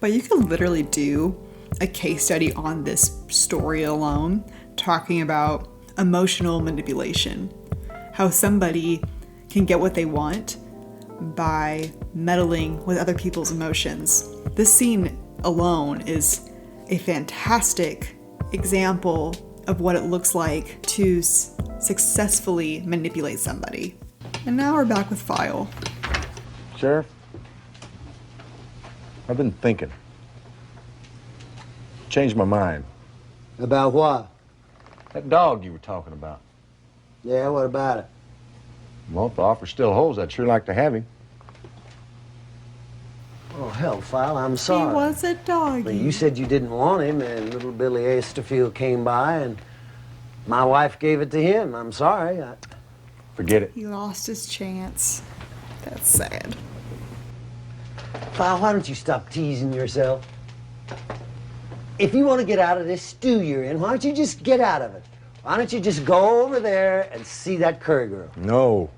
But you could literally do a case study on this story alone, talking about emotional manipulation. How somebody can get what they want by meddling with other people's emotions. This scene alone is a fantastic example of what it looks like to successfully manipulate somebody. And now we're back with File. Sheriff, I've been thinking. Changed my mind. About what? That dog you were talking about. Yeah, what about it? Well, if the offer still holds, I'd sure like to have him. Oh, hell, File, I'm sorry. He was a doggy. Well, you said you didn't want him, and little Billy Esterfield came by, and my wife gave it to him. I'm sorry. Forget it. He lost his chance. That's sad. File, why don't you stop teasing yourself? If you want to get out of this stew you're in, why don't you just get out of it? Why don't you just go over there and see that Curry girl? No.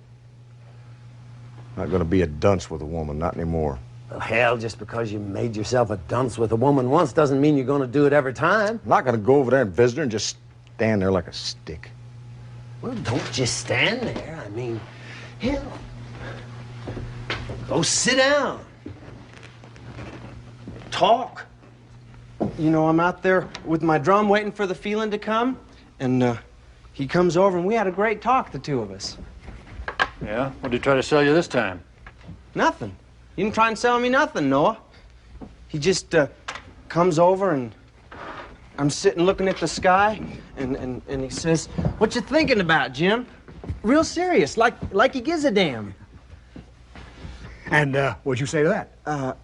Not gonna be a dunce with a woman, not anymore. Well, hell, just because you made yourself a dunce with a woman once doesn't mean you're going to do it every time. I'm not gonna go over there and visit her and just stand there like a stick. Well, don't just stand there. I mean, hell, go sit down. Talk. You know, I'm out there with my drum waiting for the feeling to come, and he comes over and we had a great talk, the two of us. Yeah? What did he try to sell you this time? Nothing. He didn't try and sell me nothing, Noah. He just comes over and I'm sitting looking at the sky, and he says, "What you thinking about, Jim?" Real serious, like he gives a damn. And what'd you say to that?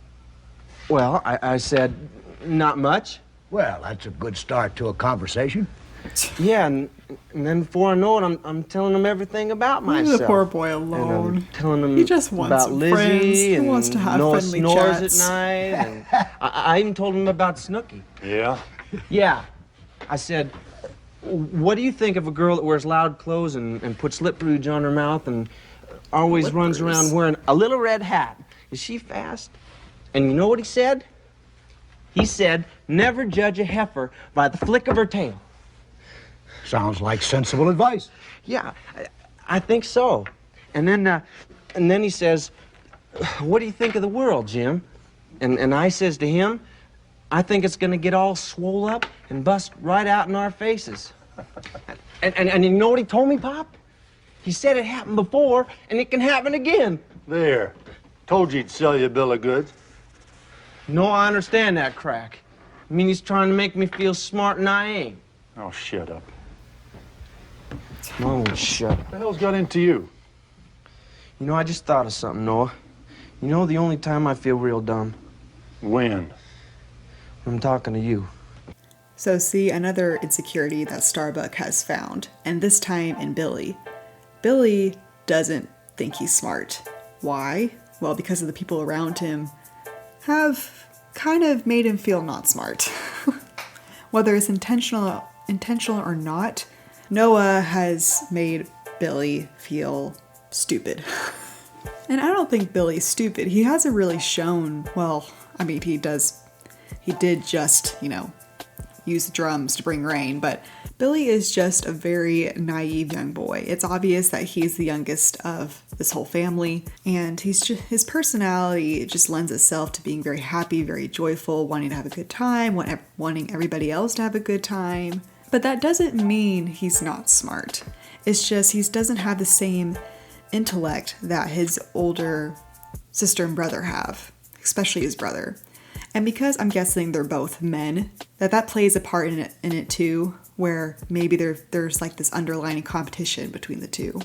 Well, I said, not much. Well, that's a good start to a conversation. Yeah, and then before I know it, I'm telling him everything about myself. Leave the poor boy And alone. I'm telling him He just wants about some Lizzie friends. He and wants to have Noah friendly snores chats. at night. And I even told him about Snooky. Yeah? Yeah. I said, what do you think of a girl that wears loud clothes and puts lip rouge on her mouth and always runs around wearing a little red hat? Is she fast? And you know what he said? He said, never judge a heifer by the flick of her tail. Sounds like sensible advice. Yeah, I think so. And then he says, what do you think of the world, Jim? And I says to him, I think it's gonna get all swole up and bust right out in our faces. And you know what he told me, Pop? He said it happened before and it can happen again. There. Told you he'd sell you a bill of goods. No, I understand that crack. I mean, he's trying to make me feel smart and I ain't. Oh, shut up. No, shut. What the hell's got into you? You know, I just thought of something, Noah. You know the only time I feel real dumb? When? I'm talking to you. So see, another insecurity that Starbuck has found, and this time in Billy. Billy doesn't think he's smart. Why? Well, because of the people around him have kind of made him feel not smart. Whether it's intentional or not, Noah has made Billy feel stupid. And I don't think Billy's stupid. He hasn't really shown, well, I mean, he did just, use drums to bring rain, but Billy is just a very naive young boy. It's obvious that he's the youngest of this whole family, and his personality just lends itself to being very happy, very joyful, wanting to have a good time, wanting everybody else to have a good time. But that doesn't mean he's not smart. It's just he doesn't have the same intellect that his older sister and brother have, especially his brother. And because I'm guessing they're both men, that plays a part in it too, where maybe there's like this underlying competition between the two.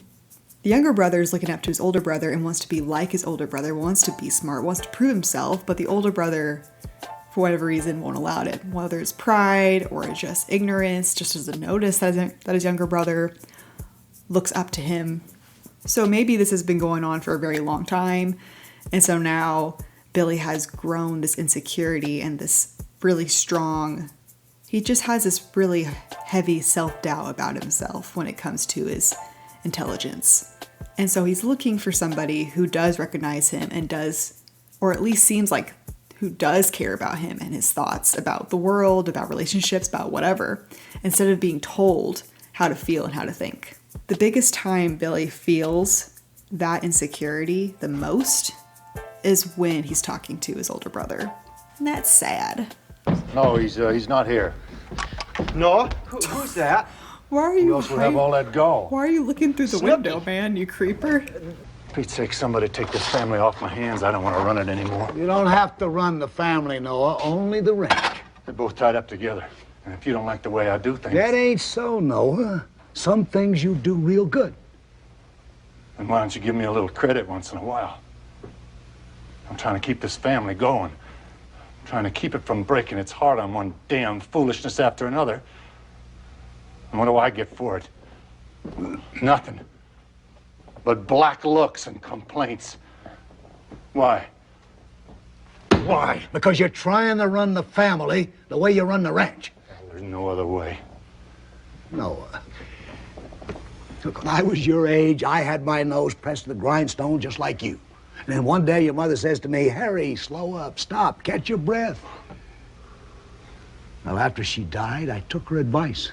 The younger brother is looking up to his older brother and wants to be like his older brother, wants to be smart, wants to prove himself, but the older brother, for whatever reason, won't allow it. Whether it's pride or just ignorance, just doesn't notice that his younger brother looks up to him. So maybe this has been going on for a very long time, and so now Billy has grown this insecurity and this really strong He just has this really heavy self-doubt about himself when it comes to his intelligence. And so he's looking for somebody who does recognize him and does, or at least seems like who does care about him and his thoughts about the world, about relationships, about whatever, instead of being told how to feel and how to think. The biggest time Billy feels that insecurity the most is when he's talking to his older brother. And that's sad. No, he's not here. Noah, who's that? Why are you Who else would have all that gall? Why are you looking through the window, man, you creeper? For Pete's sake, somebody take this family off my hands. I don't want to run it anymore. You don't have to run the family, Noah, only the ranch. They're both tied up together. And if you don't like the way I do things... That ain't so, Noah. Some things you do real good. Then why don't you give me a little credit once in a while? I'm trying to keep this family going. I'm trying to keep it from breaking its heart on one damn foolishness after another. And what do I get for it? Nothing. But black looks and complaints. Why? Why? Because you're trying to run the family the way you run the ranch. There's no other way. Noah. Look, when I was your age, I had my nose pressed to the grindstone just like you. And then one day your mother says to me, Harry, slow up, stop, catch your breath. Well, after she died, I took her advice.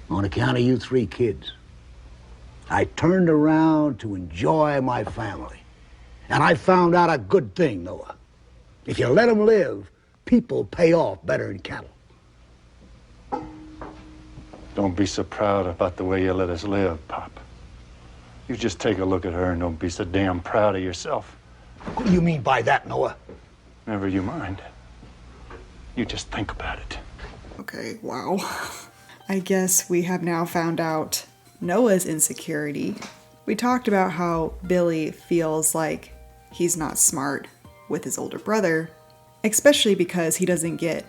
On account of you 3 kids. I turned around to enjoy my family. And I found out a good thing, Noah. If you let them live, people pay off better than cattle. Don't be so proud about the way you let us live, Pop. You just take a look at her and don't be so damn proud of yourself. What do you mean by that, Noah? Never you mind. You just think about it. Okay, wow. I guess we have now found out Noah's insecurity. We talked about how Billy feels like he's not smart with his older brother, especially because he doesn't get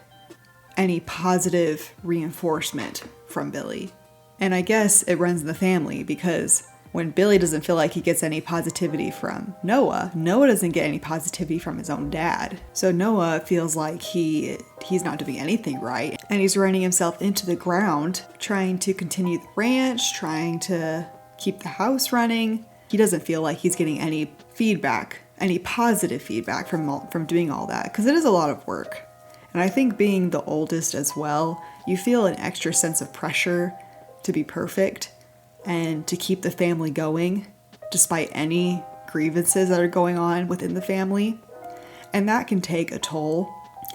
any positive reinforcement from Billy. And I guess it runs in the family because when Billy doesn't feel like he gets any positivity from Noah, Noah doesn't get any positivity from his own dad. So Noah feels like he's not doing anything right. And he's running himself into the ground, trying to continue the ranch, trying to keep the house running. He doesn't feel like he's getting any feedback, any positive feedback from doing all that, because it is a lot of work. And I think being the oldest as well, you feel an extra sense of pressure to be perfect and to keep the family going despite any grievances that are going on within the family. And that can take a toll.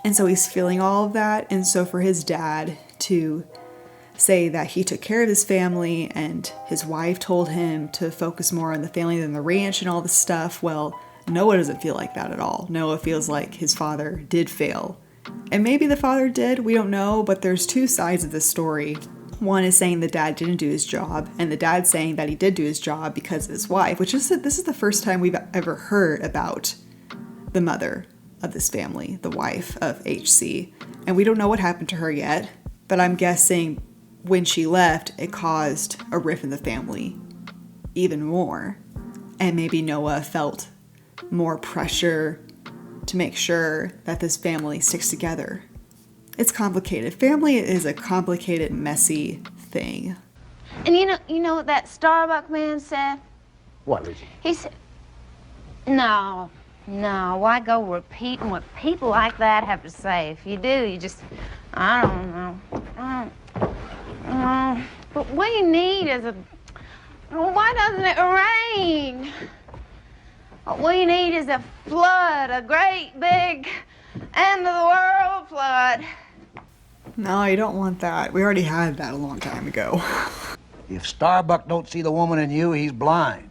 And so he's feeling all of that. And so for his dad to say that he took care of his family and his wife told him to focus more on the family than the ranch and all this stuff, well, Noah doesn't feel like that at all. Noah feels like his father did fail. And maybe the father did, we don't know, but there's 2 sides of this story. One is saying the dad didn't do his job, and the dad saying that he did do his job because of his wife, which is this is the first time we've ever heard about the mother of this family, the wife of HC. And we don't know what happened to her yet, but I'm guessing when she left, it caused a rift in the family even more. And maybe Noah felt more pressure to make sure that this family sticks together. It's complicated. Family is a complicated, messy thing. And you know what that Starbuck man said? What, Lizzie? He said, no, why go repeating what people like that have to say? If you do, you just, I don't know. But what you need is why doesn't it rain? What you need is a flood, a great big end of the world flood. No, you don't want that. We already had that a long time ago. If Starbuck don't see the woman in you, he's blind.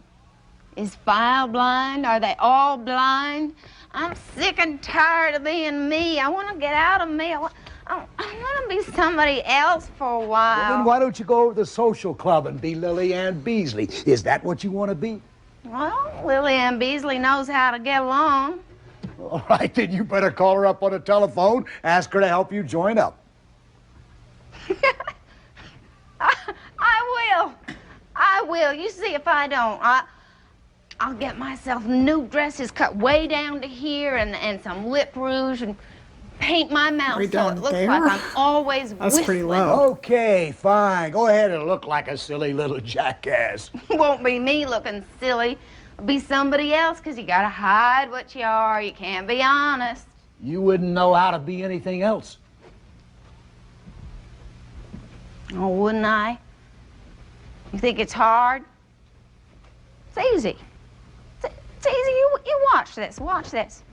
Is File blind? Are they all blind? I'm sick and tired of being me. I want to get out of me. I want to be somebody else for a while. Well, then why don't you go over to the social club and be Lily Ann Beasley? Is that what you want to be? Well, Lily Ann Beasley knows how to get along. All right, then you better call her up on the telephone, ask her to help you join up. I will. You see if I don't. I'll get myself new dresses cut way down to here and some lip rouge and paint my mouth Are we so done it looks there? like I'm always That's pretty whistling. low. Okay, fine. Go ahead and look like a silly little jackass. Won't be me looking silly. It'll be somebody else, 'cause you gotta hide what you are. You can't be honest. You wouldn't know how to be anything else. Oh, wouldn't I? You think it's hard? It's easy. It's easy. You watch this. Watch this.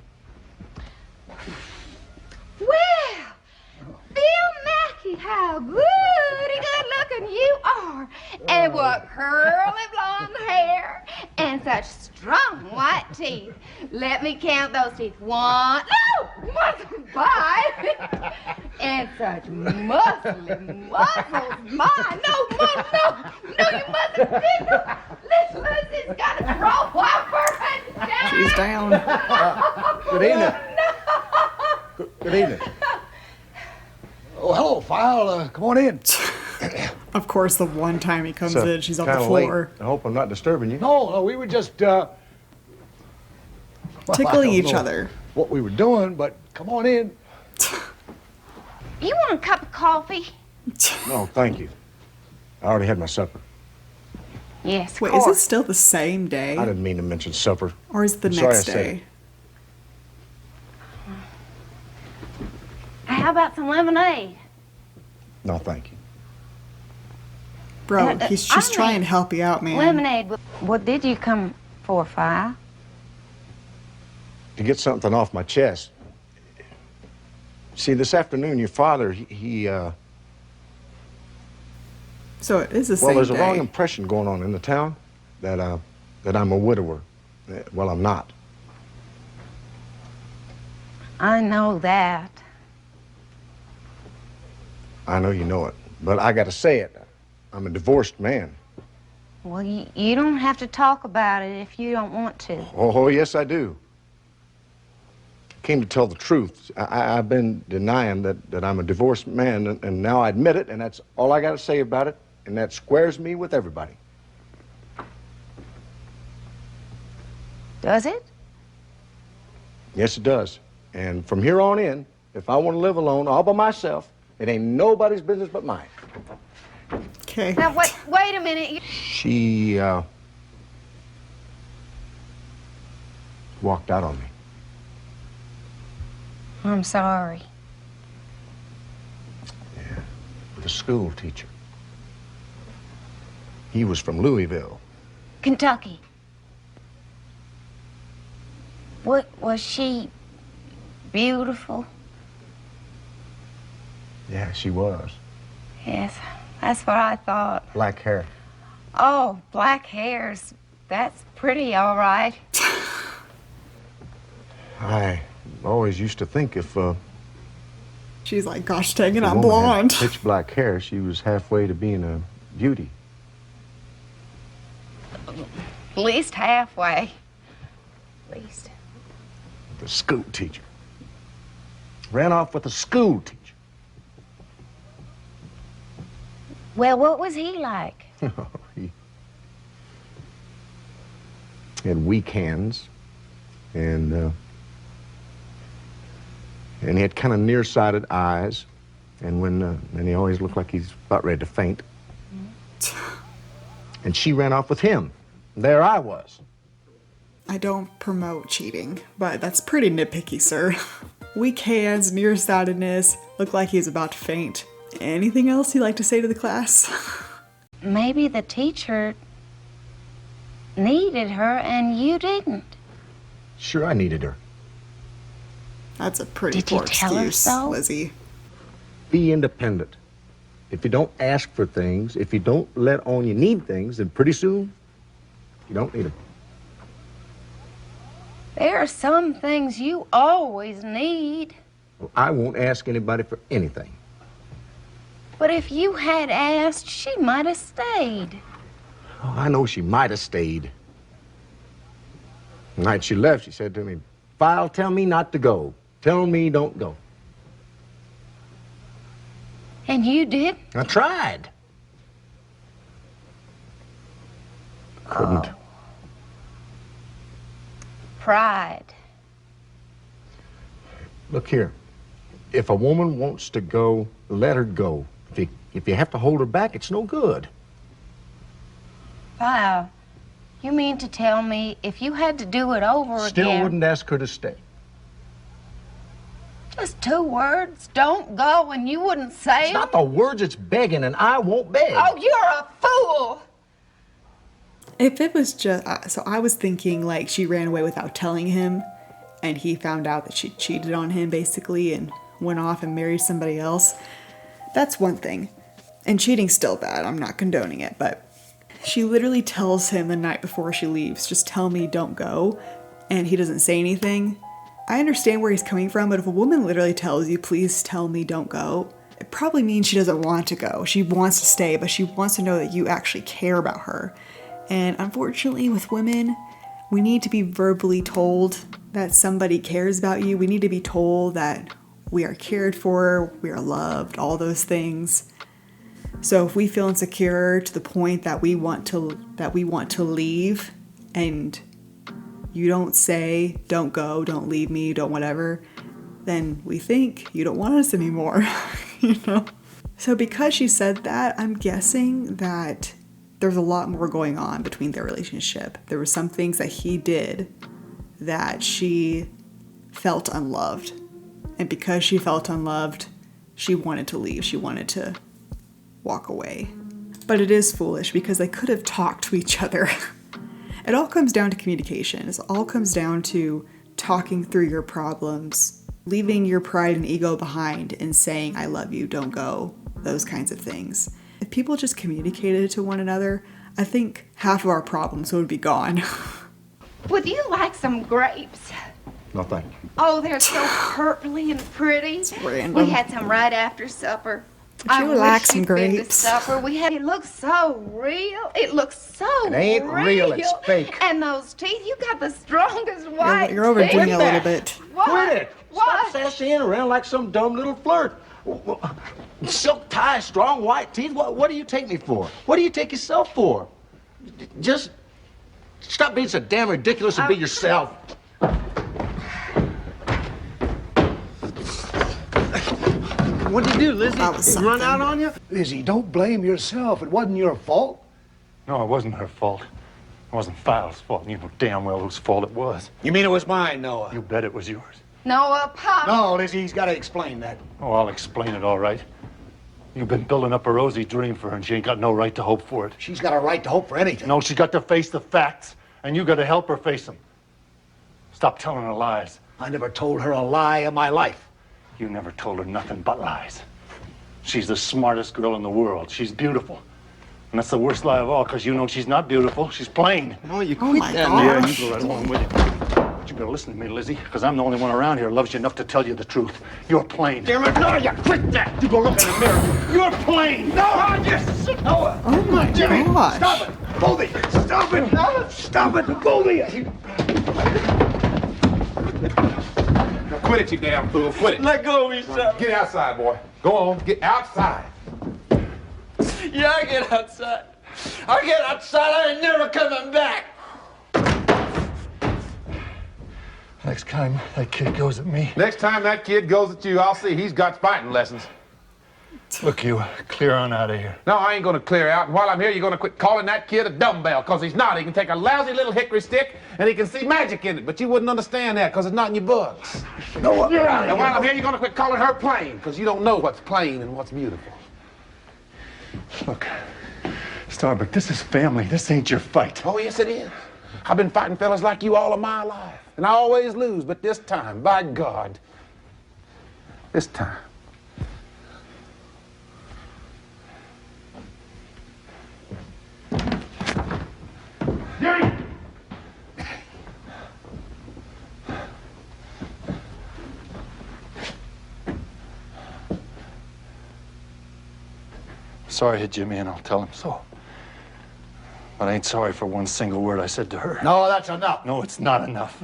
Well, Bill Mackey, how good looking you are. And what curly blonde hair and such strong white teeth. Let me count those teeth. One, no, five. And such muscly muscles. My, no, you mustn't think. This Lucy's got a throw whopper and down. She's down. Good evening. Good evening. Oh, hello, File. Come on in. Of course, the one time he comes in, she's on the Kinda floor. late. I hope I'm not disturbing you. No, we were just, Tickling I don't each know other. what we were doing, but come on in. You want a cup of coffee? No, thank you. I already had my supper. Yes, of Wait, is course. it still the same day? I didn't mean to mention supper. Or is it the I'm sorry next I said day? it. How about some lemonade? No, thank you. Bro, she's I trying mean, to help you out, man. Lemonade. What did you come for, Fi? To get something off my chest. See, this afternoon, your father, So it is the well, same there's a day. wrong impression going on in the town that I'm a widower. Well, I'm not. I know that. I know you know it, but I got to say it. I'm a divorced man. Well, you don't have to talk about it if you don't want to. Oh, yes, I do. Came to tell the truth. I've been denying that I'm a divorced man, and now I admit it, and that's all I got to say about it, and that squares me with everybody. Does it? Yes, it does. And from here on in, if I want to live alone all by myself, it ain't nobody's business but mine. Okay. Now, wait a minute. She, walked out on me. I'm sorry. With a school teacher. He was from Louisville. Kentucky. What, was she beautiful? Yeah, she was. Yes, that's what I thought. Black hair. Oh, black hairs. That's pretty, all right. I always used to think if She's like, gosh dang it, a I'm woman had blonde. pitch black hair, she was halfway to being a beauty. At least halfway. At least. The school teacher. Ran off with a school teacher. Well, what was he like? He had weak hands, and he had kind of nearsighted eyes, and and he always looked like he's about ready to faint. And she ran off with him. There I was. I don't promote cheating, but that's pretty nitpicky, sir. Weak hands, nearsightedness, look like he's about to faint. Anything else you'd like to say to the class? Maybe the teacher needed her and you didn't. Sure, I needed her. That's a pretty Did you poor tell her excuse, so? Lizzie. Be independent. If you don't ask for things, if you don't let on you need things, then pretty soon, you don't need them. There are some things you always need. Well, I won't ask anybody for anything. But if you had asked, she might have stayed. Oh, I know she might have stayed. The night she left, she said to me, "File, tell me not to go. Tell me don't go." And you did? I tried. Couldn't. Pride. Look here. If a woman wants to go, let her go. If you have to hold her back, it's no good. Wow. You mean to tell me if you had to do it over again... Still wouldn't ask her to stay. Just 2 words, don't go, and you wouldn't say It's not the words, it's begging, and I won't beg. Oh, you're a fool! If it was just... so I was thinking, like, she ran away without telling him, and he found out that she cheated on him, basically, and went off and married somebody else. That's one thing. And cheating's still bad, I'm not condoning it, but... She literally tells him the night before she leaves, just tell me don't go, and he doesn't say anything. I understand where he's coming from, but if a woman literally tells you, please tell me don't go, it probably means she doesn't want to go. She wants to stay, but she wants to know that you actually care about her. And unfortunately with women, we need to be verbally told that somebody cares about you. We need to be told that we are cared for, we are loved, all those things. So if we feel insecure to the point that we want to leave, and you don't say, don't go, don't leave me, don't whatever, then we think you don't want us anymore, you know? So because she said that, I'm guessing that there's a lot more going on between their relationship. There were some things that he did that she felt unloved. And because she felt unloved, she wanted to leave. She wanted to walk away. But it is foolish because they could have talked to each other. It all comes down to communication. It all comes down to talking through your problems, leaving your pride and ego behind and saying, I love you, don't go, those kinds of things. If people just communicated to one another, I think half of our problems would be gone. Would you like some grapes? No, thank you. Oh, they're so purpley and pretty. It's random. We had some right after supper. Would you like some grapes? Supper. It looks so real. It looks so It ain't real, it's fake. And those teeth, you got the strongest white You're overdoing teeth. it a little bit. What? Quit it! What? Stop sashaying around like some dumb little flirt. Silk tie, strong white teeth. What do you take me for? What do you take yourself for? Just stop being so damn ridiculous and be yourself. What'd you do, Lizzie? That was Run something. out on you? Lizzie, don't blame yourself. It wasn't your fault. No, it wasn't her fault. It wasn't File's fault. You know damn well whose fault it was. You mean it was mine, Noah? You bet it was yours. Noah, Pop. No, Lizzie, he's got to explain that. Oh, I'll explain it all right. You've been building up a rosy dream for her, and she ain't got no right to hope for it. She's got a right to hope for anything. No, she's got to face the facts, and you got to help her face them. Stop telling her lies. I never told her a lie in my life. You never told her nothing but lies. She's the smartest girl in the world. She's beautiful. And that's the worst lie of all, because you know she's not beautiful. She's plain. No, you Oh quit my that God. now. Yeah, you go right along with it. But you better listen to me, Lizzie, because I'm the only one around here who loves you enough to tell you the truth. You're plain. Damn it, no, you quit that! You go look in the mirror. You're plain. No, yes! Noah! Oh my Jimmy, gosh. stop it! Both of you! Stop it! Stop it, both of you! Now quit it, you damn fool. Quit it. Let go of me, son. Get outside, boy. Go on. Get outside. Yeah, I get outside. I get outside, I ain't never coming back. Next time that kid goes at me. Next time that kid goes at you, I'll see he's got fighting lessons. Look, you clear on out of here. No, I ain't gonna clear out. And while I'm here, you're gonna quit calling that kid a dumbbell, because he's not. He can take a lousy little hickory stick and he can see magic in it, but you wouldn't understand that because it's not in your books. Noah, you're out of And here. while I'm here, you're gonna quit calling her plain, because you don't know what's plain and what's beautiful. Look, Starbuck, this is family. This ain't your fight. Oh, yes, it is. I've been fighting fellas like you all of my life, and I always lose, but this time, by God, this time. Jerry! Sorry hit Jimmy, and I'll tell him so. But I ain't sorry for one single word I said to her. No, that's enough. No, it's not enough.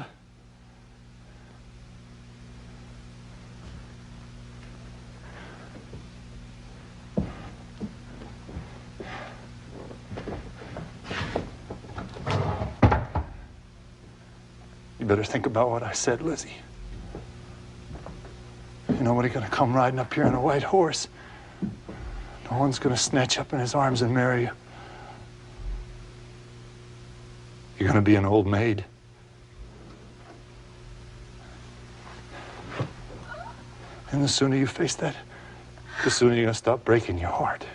You better think about what I said, Lizzie. You nobody gonna come riding up here on a white horse. No one's gonna snatch up in his arms and marry you. You're gonna be an old maid. And the sooner you face that, the sooner you're gonna stop breaking your heart.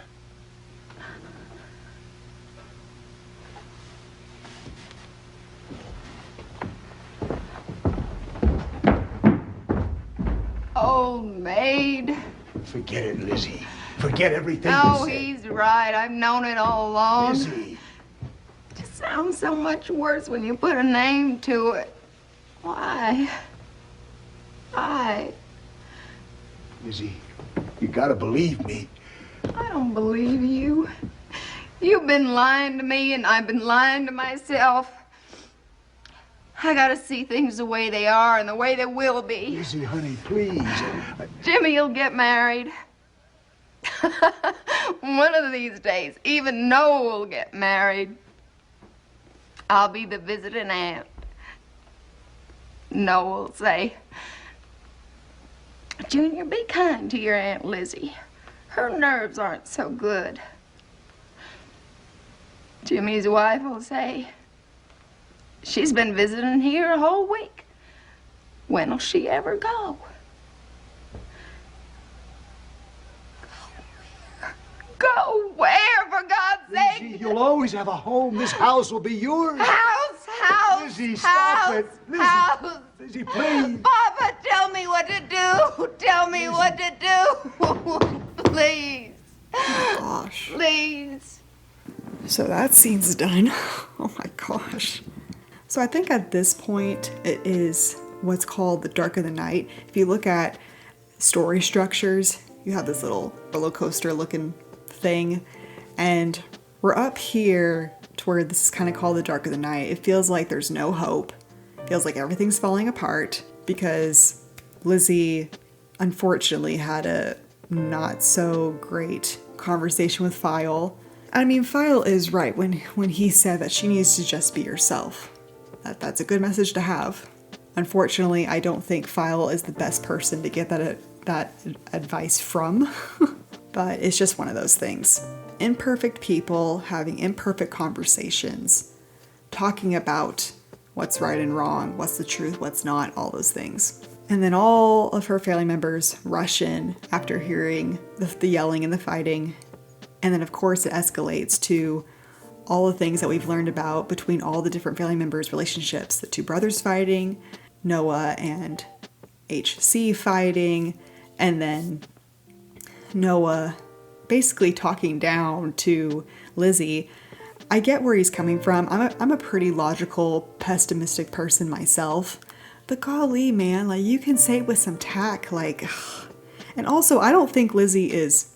Old maid. Forget it, Lizzie. Forget everything No, you said. he's right. I've known it all along. Lizzie. It just sounds so much worse when you put a name to it. Why? Why? Lizzie, you gotta believe me. I don't believe you. You've been lying to me, and I've been lying to myself. I gotta see things the way they are and the way they will be. Lizzie, honey, please. Jimmy'll get married. One of these days, even Noah will get married. I'll be the visiting aunt. Noah will say, Junior, be kind to your Aunt Lizzie. Her nerves aren't so good. Jimmy's wife will say, she's been visiting here a whole week. When'll she ever go? Go where, for God's sake? Lizzie, you'll always have a home. This house will be yours. House. Lizzie, stop it. Lizzie, House. Lizzie, please. Papa, tell me what to do. Tell me what to do. Please. Gosh. Please. So that scene's done. Oh my gosh. So I think at this point it is what's called the dark of the night. If you look at story structures, you have this little roller coaster looking thing, and we're up here to where this is kind of called the dark of the night. It feels like there's no hope. It feels like everything's falling apart because Lizzie unfortunately had a not so great conversation with File. I mean, File is right when he said that she needs to just be herself. That's a good message to have. Unfortunately, I don't think File is the best person to get that advice from, but it's just one of those things. Imperfect people having imperfect conversations, talking about what's right and wrong, what's the truth, what's not, all those things. And then all of her family members rush in after hearing the yelling and the fighting. And then of course it escalates to all the things that we've learned about between all the different family members' relationships. The two brothers fighting, Noah and HC fighting, and then Noah basically talking down to Lizzie. I get where he's coming from. I'm a pretty logical, pessimistic person myself. But golly, man, like, you can say it with some tact, like... And also, I don't think Lizzie is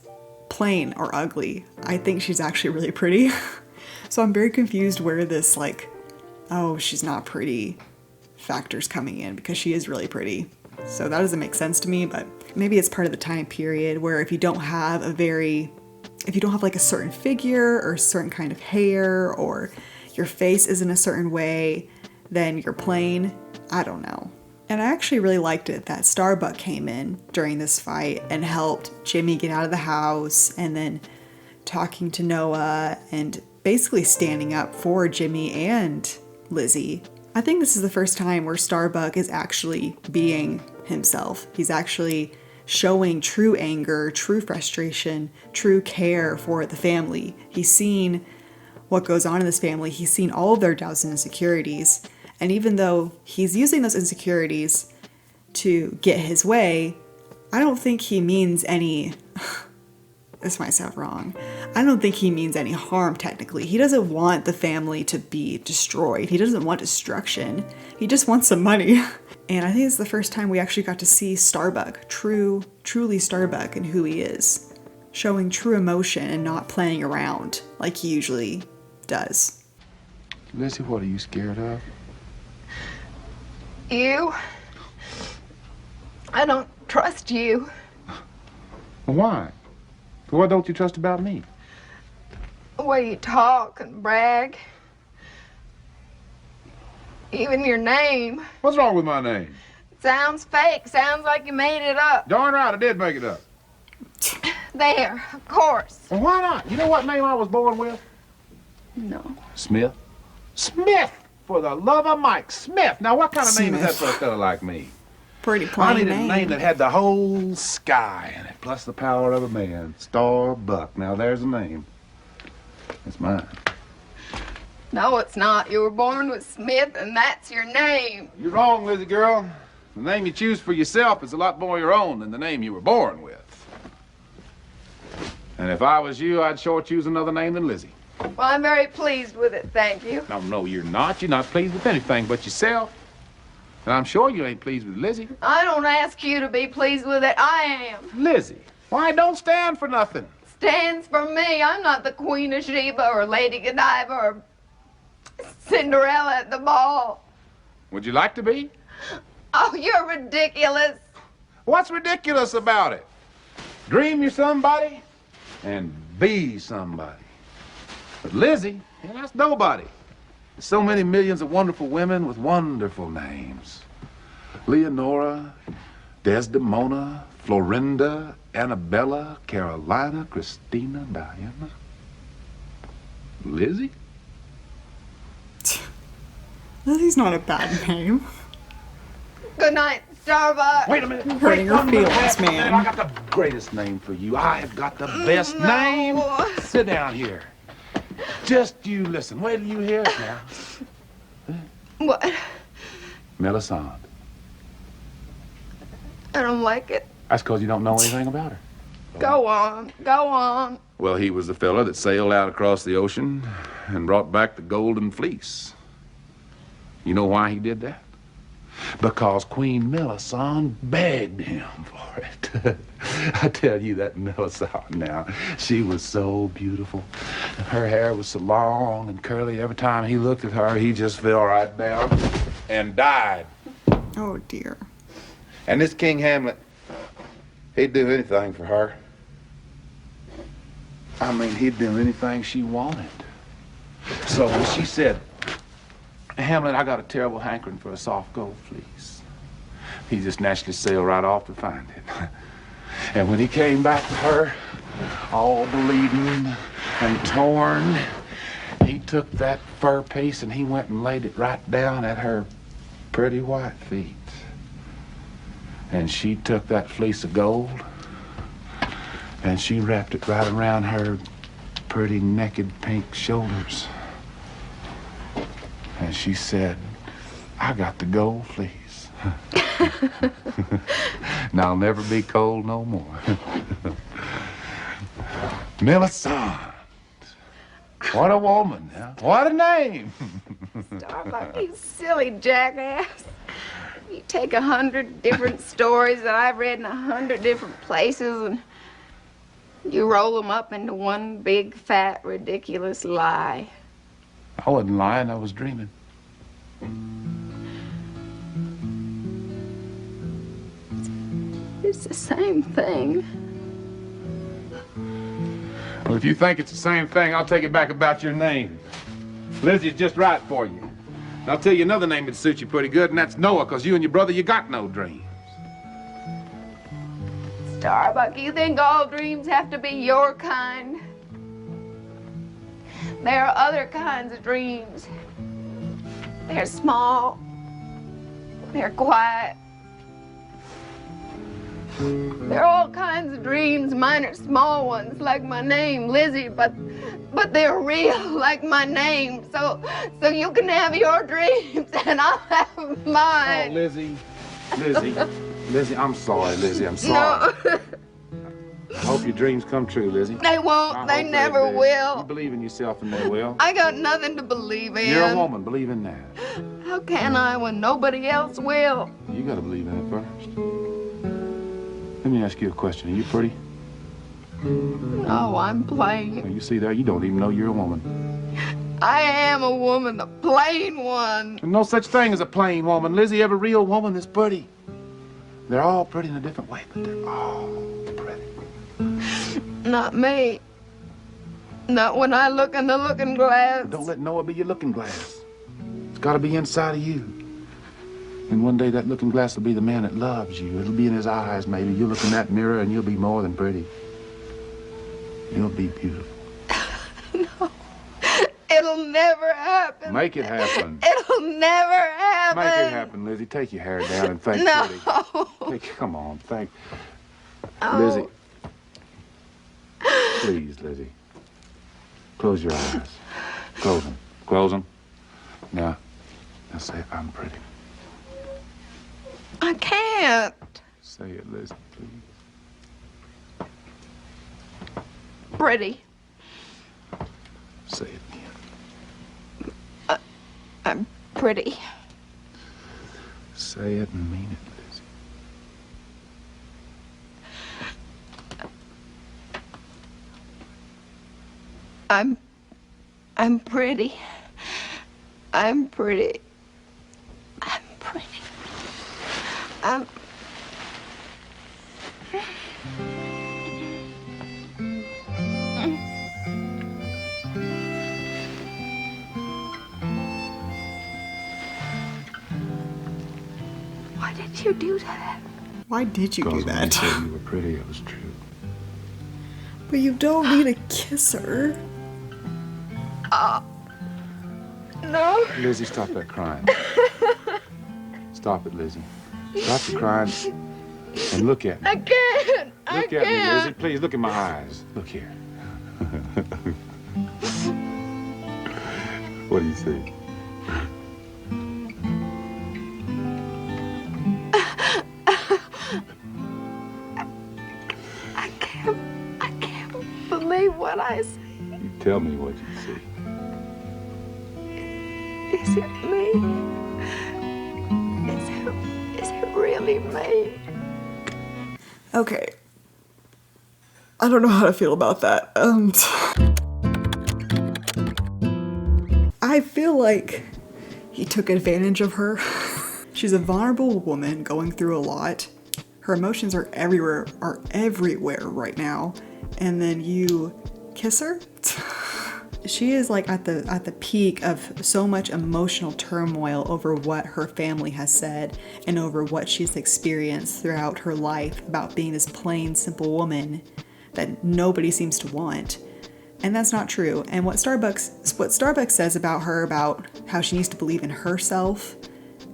plain or ugly. I think she's actually really pretty. So I'm very confused where this, like, oh, she's not pretty factor's coming in, because she is really pretty. So that doesn't make sense to me, but maybe it's part of the time period where if you don't have like a certain figure or a certain kind of hair, or your face isn't a certain way, then you're plain. I don't know. And I actually really liked it that Starbuck came in during this fight and helped Jimmy get out of the house, and then talking to Noah and basically standing up for Jimmy and Lizzie. I think this is the first time where Starbuck is actually being himself. He's actually showing true anger, true frustration, true care for the family. He's seen what goes on in this family. He's seen all of their doubts and insecurities. And even though he's using those insecurities to get his way, I don't think he means any... This might sound wrong. I don't think he means any harm, technically. He doesn't want the family to be destroyed. He doesn't want destruction. He just wants some money. And I think it's the first time we actually got to see Starbuck, truly Starbuck, and who he is. Showing true emotion and not playing around like he usually does. Lizzie, what are you scared of? You? I don't trust you. Why? What don't you trust about me? The way you talk and brag. Even your name. What's wrong with my name? Sounds fake. Sounds like you made it up. Darn right, I did make it up. There, of course. Well, why not? You know what name I was born with? No. Smith. Smith! For the love of Mike, Smith. Now, what kind of name is that Smith. for a fella like me? Pretty plain I needed name. a name that had the whole sky in it, plus the power of a man. Starbuck. Now, there's a name. It's mine. No, it's not. You were born with Smith, and that's your name. You're wrong, Lizzie girl. The name you choose for yourself is a lot more your own than the name you were born with. And if I was you, I'd sure choose another name than Lizzie. Well, I'm very pleased with it, thank you. No, you're not. You're not pleased with anything but yourself. And I'm sure you ain't pleased with Lizzie. I don't ask you to be pleased with it. I am. Lizzie, why don't stand for nothing? Stands for me. I'm not the Queen of Sheba or Lady Godiva or Cinderella at the ball. Would you like to be? Oh, you're ridiculous. What's ridiculous about it? Dream you're somebody and be somebody. But Lizzie, yeah, that's nobody. There's so many millions of wonderful women with wonderful names. Leonora, Desdemona, Florinda, Annabella, Carolina, Christina, Diana. Lizzie? Lizzie's not a bad name. Good night, Starbucks. Wait a minute. Hurting her feelings, man. man. I got the greatest name for you. I have got the best name. Sit down here. Just you listen. Wait till you hear it now. What? Melisande. I don't like it. That's because you don't know anything about her. Go on. Go on. Well, he was the fella that sailed out across the ocean and brought back the golden fleece. You know why he did that? Because Queen Melisande begged him for it. I tell you, that Melisande now, she was so beautiful. Her hair was so long and curly. Every time he looked at her, he just fell right down and died. Oh, dear. And this King Hamlet, he'd do anything for her. I mean, he'd do anything she wanted. So when she said, Hamlet, I got a terrible hankering for a soft gold fleece, he just naturally sailed right off to find it. And when he came back to her, all bleeding and torn, he took that fur piece and he went and laid it right down at her pretty white feet. And she took that fleece of gold and she wrapped it right around her pretty naked pink shoulders. And she said, I got the gold fleece. And I'll never be cold no more. Melisande. What a woman, huh? What a name. Starbuck, you silly jackass. You take 100 different stories that I've read in 100 different places and you roll them up into one big, fat, ridiculous lie. I wasn't lying, I was dreaming. It's the same thing. Well, if you think it's the same thing, I'll take it back about your name. Lizzie's just right for you. And I'll tell you another name that suits you pretty good, and that's Noah, because you and your brother, you got no dreams. Starbuck, you think all dreams have to be your kind? There are other kinds of dreams. They're small. They're quiet. There are all kinds of dreams. Mine are small ones, like my name, Lizzie, but they're real, like my name. So you can have your dreams, and I'll have mine. Oh, Lizzie, Lizzie, I'm sorry, Lizzie, I'm sorry. No, I hope your dreams come true, Lizzie. they won't. I They hope never do. You will. believe in yourself and they will. I got nothing to believe in. You're a woman, believe in that. How can I when nobody else will? You gotta believe in it first. Let me ask you a question. Are you pretty? No, I'm plain. Well, you see there, you don't even know you're a woman. I am a woman, a plain one. There's no such thing as a plain woman. Lizzie, every real woman is pretty. They're all pretty in a different way, but they're all pretty. Not me. Not when I look in the looking glass. Don't let Noah be your looking glass. It's gotta be inside of you. And one day that looking glass will be the man that loves you. It'll be in his eyes, maybe. You'll look in that mirror and you'll be more than pretty. You'll be beautiful. No. It'll never happen. Make it happen. It'll never happen. Make it happen, Lizzie. Take your hair down and thank No. Pretty. Come on, thank Oh. Lizzie. Please, Lizzie. Close your eyes. Close them. Close them. Now say, I'm pretty. I can't. Say it, Lizzie, please. Pretty. Say it again. I'm pretty. Say it and mean it, Lizzie. I'm pretty. I'm pretty. I'm pretty. I'm... Why did you do that? Why did you do Because when I that? said you were pretty, it was true. But you don't need to kiss her. No. Lizzie, stop that crying. Stop it, Lizzie. Stop the crying and look at me. I can't. Look at me, Lizzie. Please, look in my eyes. Look here. What do you see? I can't believe what I see. You tell me what you see. Is it me? Is it really me? Okay. I don't know how to feel about that. I feel like he took advantage of her. She's a vulnerable woman going through a lot. Her emotions are everywhere right now. And then you kiss her? She is like at the peak of so much emotional turmoil over what her family has said and over what she's experienced throughout her life about being this plain, simple woman that nobody seems to want. And that's not true. And what Starbucks says about her, about how she needs to believe in herself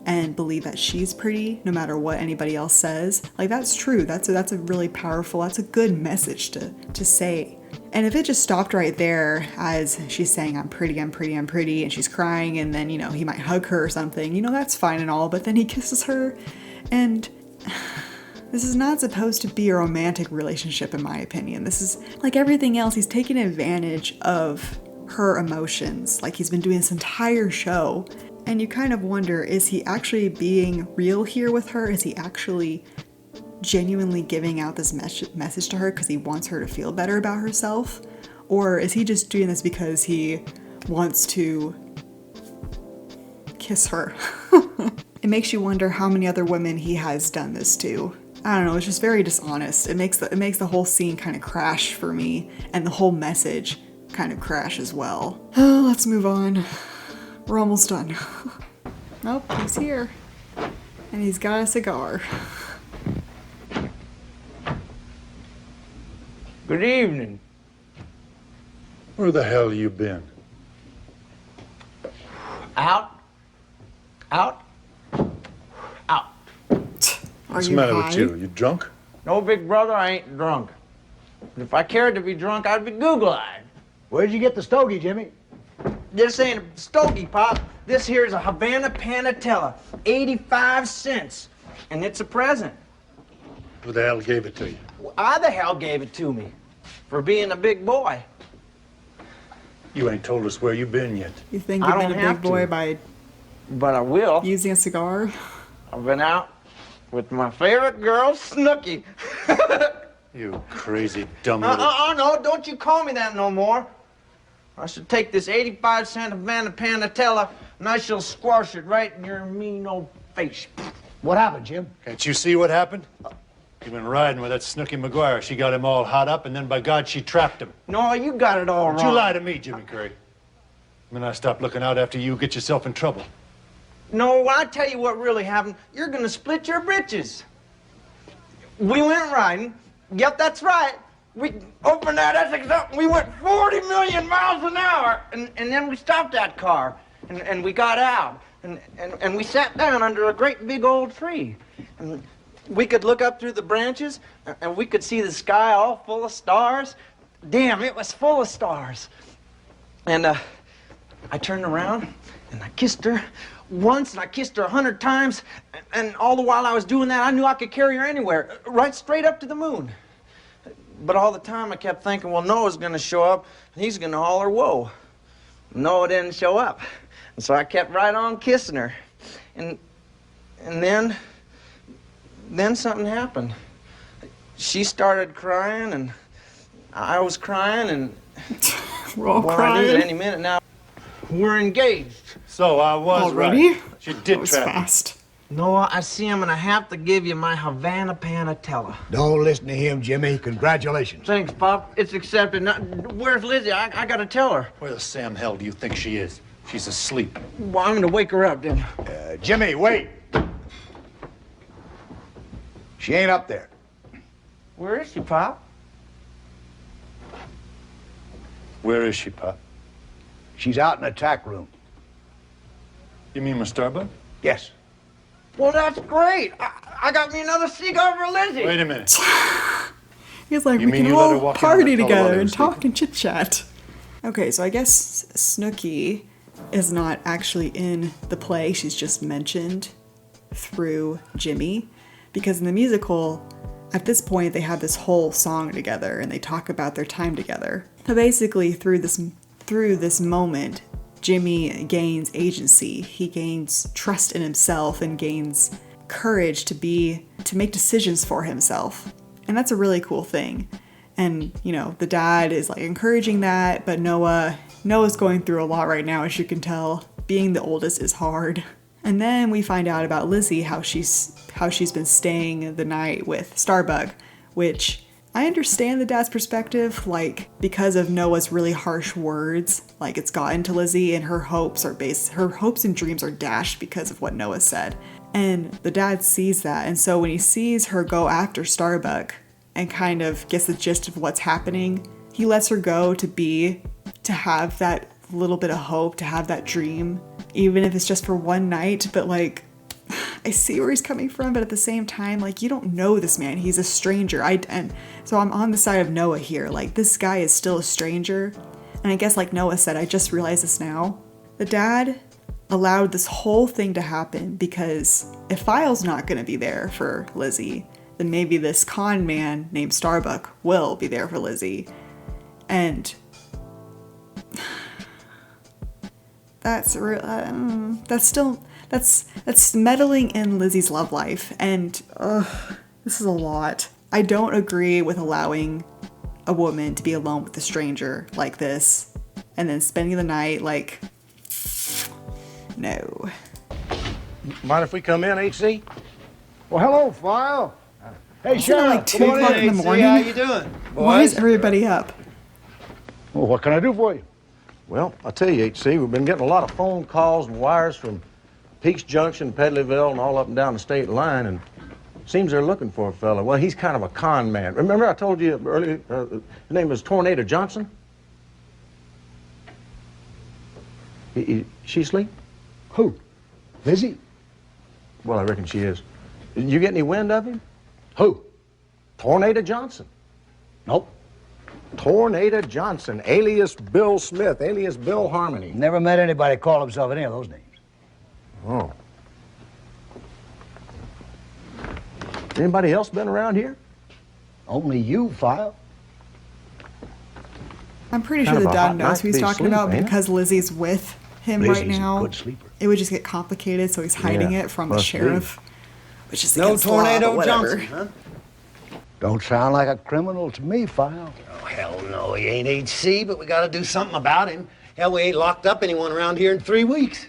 and believe that she's pretty no matter what anybody else says, like that's true. That's a really powerful, that's a good message to say. And if it just stopped right there as she's saying, I'm pretty, I'm pretty, I'm pretty, and she's crying, and then, he might hug her or something, that's fine and all, but then he kisses her, and this is not supposed to be a romantic relationship, in my opinion. This is, like everything else, he's taking advantage of her emotions, like he's been doing this entire show, and you kind of wonder, is he actually being real here with her? Is he actually genuinely giving out this message to her because he wants her to feel better about herself? Or is he just doing this because he wants to kiss her? It makes you wonder how many other women he has done this to. I don't know, it's just very dishonest. It makes the whole scene kind of crash for me, and the whole message kind of crash as well. Let's move on. We're almost done. Nope, he's here. And he's got a cigar. Good evening. Where the hell you been? Out. Out. Out. What's the matter with you? You drunk? No, big brother, I ain't drunk. If I cared to be drunk, I'd be Google-eyed. Where'd you get the stogie, Jimmy? This ain't a stogie, Pop. This here's a Havana Panatella, 85 cents. And it's a present. Who the hell gave it to you? I the hell gave it to me for being a big boy. You ain't told us where you been yet. You think I you've been don't a have big boy to. by But I will. using a cigar? I've been out with my favorite girl, Snooky. You crazy dumb little... No, don't you call me that no more. I should take this 85-cent Havana Panatella and I shall squash it right in your mean old face. What happened, Jim? Can't you see what happened? He went riding with that Snooky McGuire. She got him all hot up, and then, by God, she trapped him. No, you got it all Don't wrong. you lie to me, Jimmy Curry. When I stop looking out after you, get yourself in trouble. No, I tell you what really happened. You're gonna split your britches. We went riding. Yep, that's right. We opened that Essex up and we went 40 million miles an hour. And then we stopped that car and we got out. And we sat down under a great big old tree. And we could look up through the branches and we could see the sky all full of stars. Damn, it was full of stars. And I turned around and I kissed her once and I kissed her 100 times. And all the while I was doing that, I knew I could carry her anywhere, right straight up to the moon. But all the time I kept thinking, well, Noah's gonna show up and he's gonna holler, whoa. Noah didn't show up. And so I kept right on kissing her. And then something happened. She started crying and I was crying and we're all well, crying. I knew that any minute now we're engaged. So I was Already? right. She did That was trap me. fast. Noah, I see him and I have to give you my Havana Panatella. Don't listen to him, Jimmy. Congratulations. Thanks, Pop. It's accepted. Now, where's Lizzie? I gotta tell her. Where the Sam hell do you think she is? She's asleep. Well, I'm gonna wake her up then. Jimmy, wait. She ain't up there. Where is she, Pop? Where is she, Pop? She's out in the tack room. You mean my Starbuck? Yes. Well, that's great. I got me another cigar for Lizzie. Wait a minute. He's like, You we mean can you let her all walk in party and tell her while together they were and talk sleeping? and chit chat. Okay, so I guess Snooki is not actually in the play. She's just mentioned through Jimmy. Because in the musical, at this point, they have this whole song together and they talk about their time together. So basically, through this moment, Jimmy gains agency. He gains trust in himself and gains courage to make decisions for himself. And that's a really cool thing. And, you know, the dad is like encouraging that, but Noah's going through a lot right now, as you can tell. Being the oldest is hard. And then we find out about Lizzie, how she's been staying the night with Starbug, which I understand the dad's perspective, like, because of Noah's really harsh words, like, it's gotten to Lizzie and her hopes and dreams are dashed because of what Noah said. And the dad sees that, and so when he sees her go after Starbuck and kind of gets the gist of what's happening, he lets her go to have that little bit of hope, to have that dream, even if it's just for one night, but like, I see where he's coming from, but at the same time, like, you don't know this man. He's a stranger. And so I'm on the side of Noah here. Like, this guy is still a stranger. And I guess like Noah said, I just realized this now. The dad allowed this whole thing to happen because if File's not going to be there for Lizzie, then maybe this con man named Starbuck will be there for Lizzie. And that's meddling in Lizzie's love life, and this is a lot. I don't agree with allowing a woman to be alone with a stranger like this, and then spending the night, like, no. Mind if we come in, HC? Well, hello, File. Hey, Isn't it like 2 o'clock in the morning? How you doing? Why is everybody up? Well, what can I do for you? Well, I'll tell you, HC, we've been getting a lot of phone calls and wires from Peaks Junction, Pedleyville, and all up and down the state line, and seems they're looking for a fella. Well, he's kind of a con man. Remember I told you earlier, his name is Tornado Johnson? She asleep? Who? Lizzie? Well, I reckon she is. Did you get any wind of him? Who? Tornado Johnson. Nope. Tornado Johnson, alias Bill Smith, alias Bill Harmony. Never met anybody call himself any of those names. Oh. Anybody else been around here? Only you, File. I'm pretty Kind sure of the a dad hot knows night who he's to be talking asleep, about, ain't it? because Lizzie's with him Lizzie's right now. a good sleeper. It would just get complicated, so he's hiding Yeah, it from the must sheriff, which is No against the law, but Tornado whatever. Johnson, huh? Don't sound like a criminal to me, File. Oh, hell no, he ain't HC, but we gotta do something about him. Hell, we ain't locked up anyone around here in 3 weeks.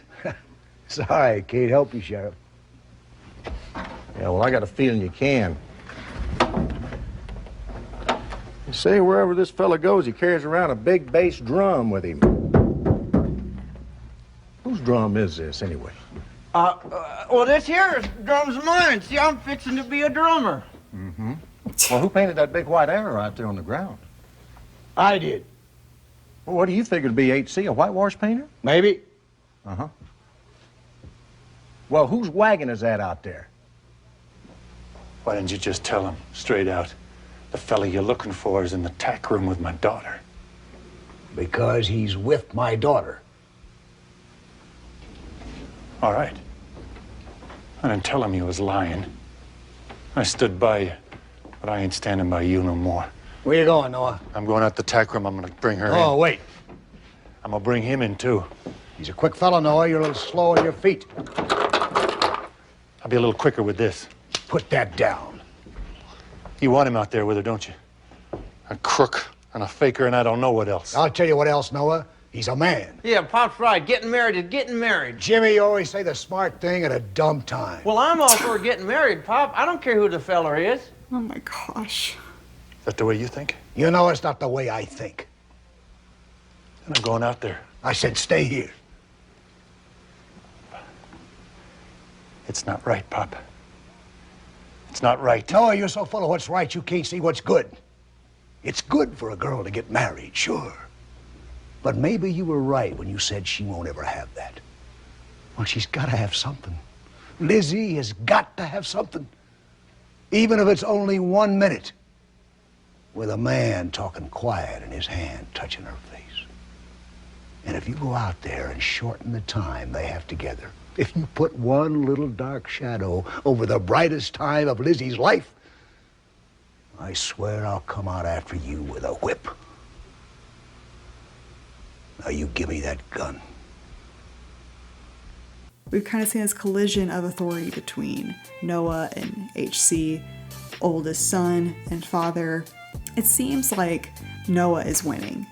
Sorry, can't help you, Sheriff. Yeah, well, I got a feeling you can. You say wherever this fella goes, he carries around a big bass drum with him. Whose drum is this, anyway? Well, this here drum's mine. See, I'm fixing to be a drummer. Mm-hmm. Well, who painted that big white arrow right there on the ground? I did. Well, what do you figure to be H.C., a whitewash painter? Maybe. Uh-huh. Well, whose wagon is that out there? Why didn't you just tell him straight out? The fella you're looking for is in the tack room with my daughter. Because he's with my daughter. All right. I didn't tell him he was lying. I stood by you, but I ain't standing by you no more. Where you going, Noah? I'm going out the tack room. I'm gonna bring her in. Oh, wait. I'm gonna bring him in, too. He's a quick fellow, Noah. You're a little slow on your feet. I'll be a little quicker with this. Put that down. You want him out there with her, don't you? A crook and a faker and I don't know what else. I'll tell you what else, Noah. He's a man. Yeah, Pop's right. Getting married is getting married. Jimmy, you always say the smart thing at a dumb time. Well, I'm all for getting married, Pop. I don't care who the feller is. Oh my gosh. Is that the way you think? You know it's not the way I think. Then I'm going out there. I said stay here. It's not right, Pop. It's not right. Noah, you're so full of what's right you can't see what's good. It's good for a girl to get married, sure. But maybe you were right when you said she won't ever have that. Well, she's got to have something. Lizzie has got to have something. Even if it's only 1 minute. With a man talking quiet and his hand touching her face. And if you go out there and shorten the time they have together, if you put one little dark shadow over the brightest time of Lizzie's life, I swear I'll come out after you with a whip. Now you give me that gun. We've kind of seen this collision of authority between Noah and HC, oldest son and father. It seems like Noah is winning.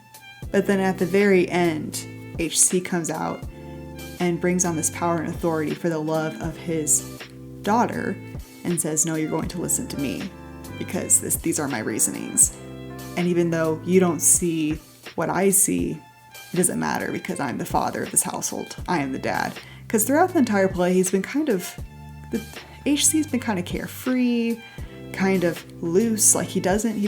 But then at the very end, HC comes out and brings on this power and authority for the love of his daughter and says, no, you're going to listen to me because these are my reasonings. And even though you don't see what I see, it doesn't matter because I'm the father of this household. I am the dad. Because throughout the entire play, HC's been kind of carefree, kind of loose. Like he doesn't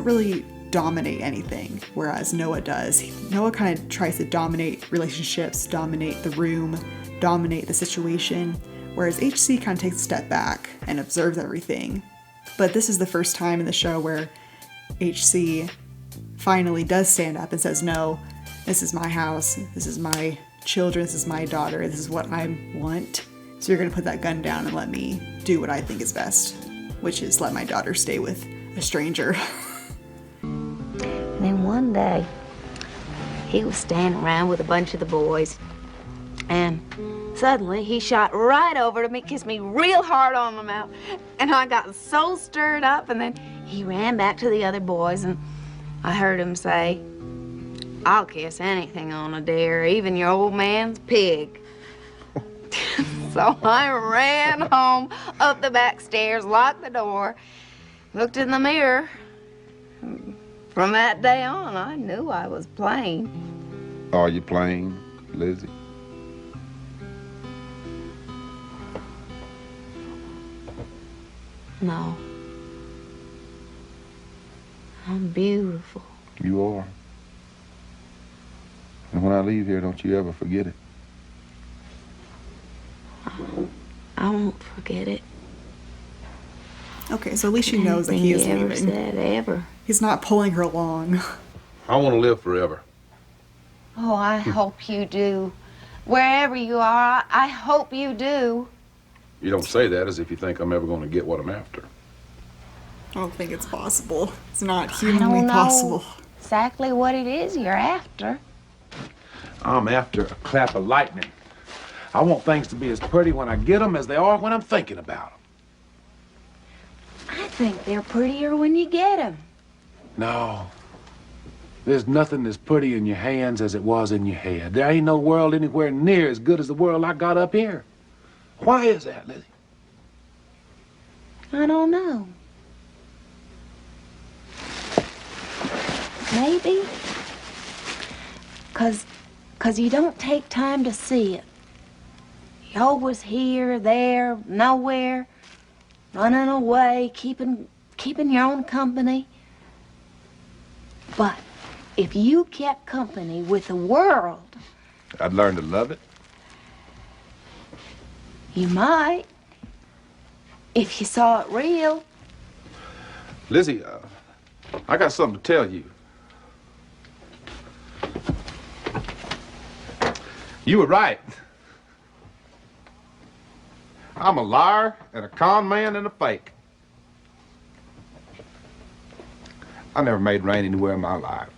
really dominate anything, whereas Noah does. Noah kind of tries to dominate relationships, dominate the room, dominate the situation, whereas HC kind of takes a step back and observes everything. But this is the first time in the show where HC finally does stand up and says, no, this is my house, this is my children, this is my daughter, this is what I want. So you're gonna put that gun down and let me do what I think is best, which is let my daughter stay with a stranger. And then one day, he was standing around with a bunch of the boys, and suddenly he shot right over to me, kissed me real hard on the mouth, and I got so stirred up, and then he ran back to the other boys, and I heard him say, I'll kiss anything on a dare, even your old man's pig. So I ran home, up the back stairs, locked the door, looked in the mirror. From that day on, I knew I was playing. Are you playing, Lizzie? No. I'm beautiful. You are. And when I leave here, don't you ever forget it. I won't forget it. Okay, so at least she knows that he is Anything leaving. he ever said, ever. He's not pulling her along. I want to live forever. Oh, I hope you do. Wherever you are, I hope you do. You don't say that as if you think I'm ever going to get what I'm after. I don't think it's possible. It's not I humanly don't know possible. exactly what it is you're after. I'm after a clap of lightning. I want things to be as pretty when I get them as they are when I'm thinking about them. I think they're prettier when you get them. No. There's nothing as pretty in your hands as it was in your head. There ain't no world anywhere near as good as the world I got up here. Why is that, Lizzie? I don't know. Maybe. 'Cause you don't take time to see it. You're always here, there, nowhere, running away, keeping your own company. But if you kept company with the world, I'd learn to love it. you might. If you saw it real. Lizzie, I got something to tell you. You were right. I'm a liar and a con man and a fake. I never made rain anywhere in my life.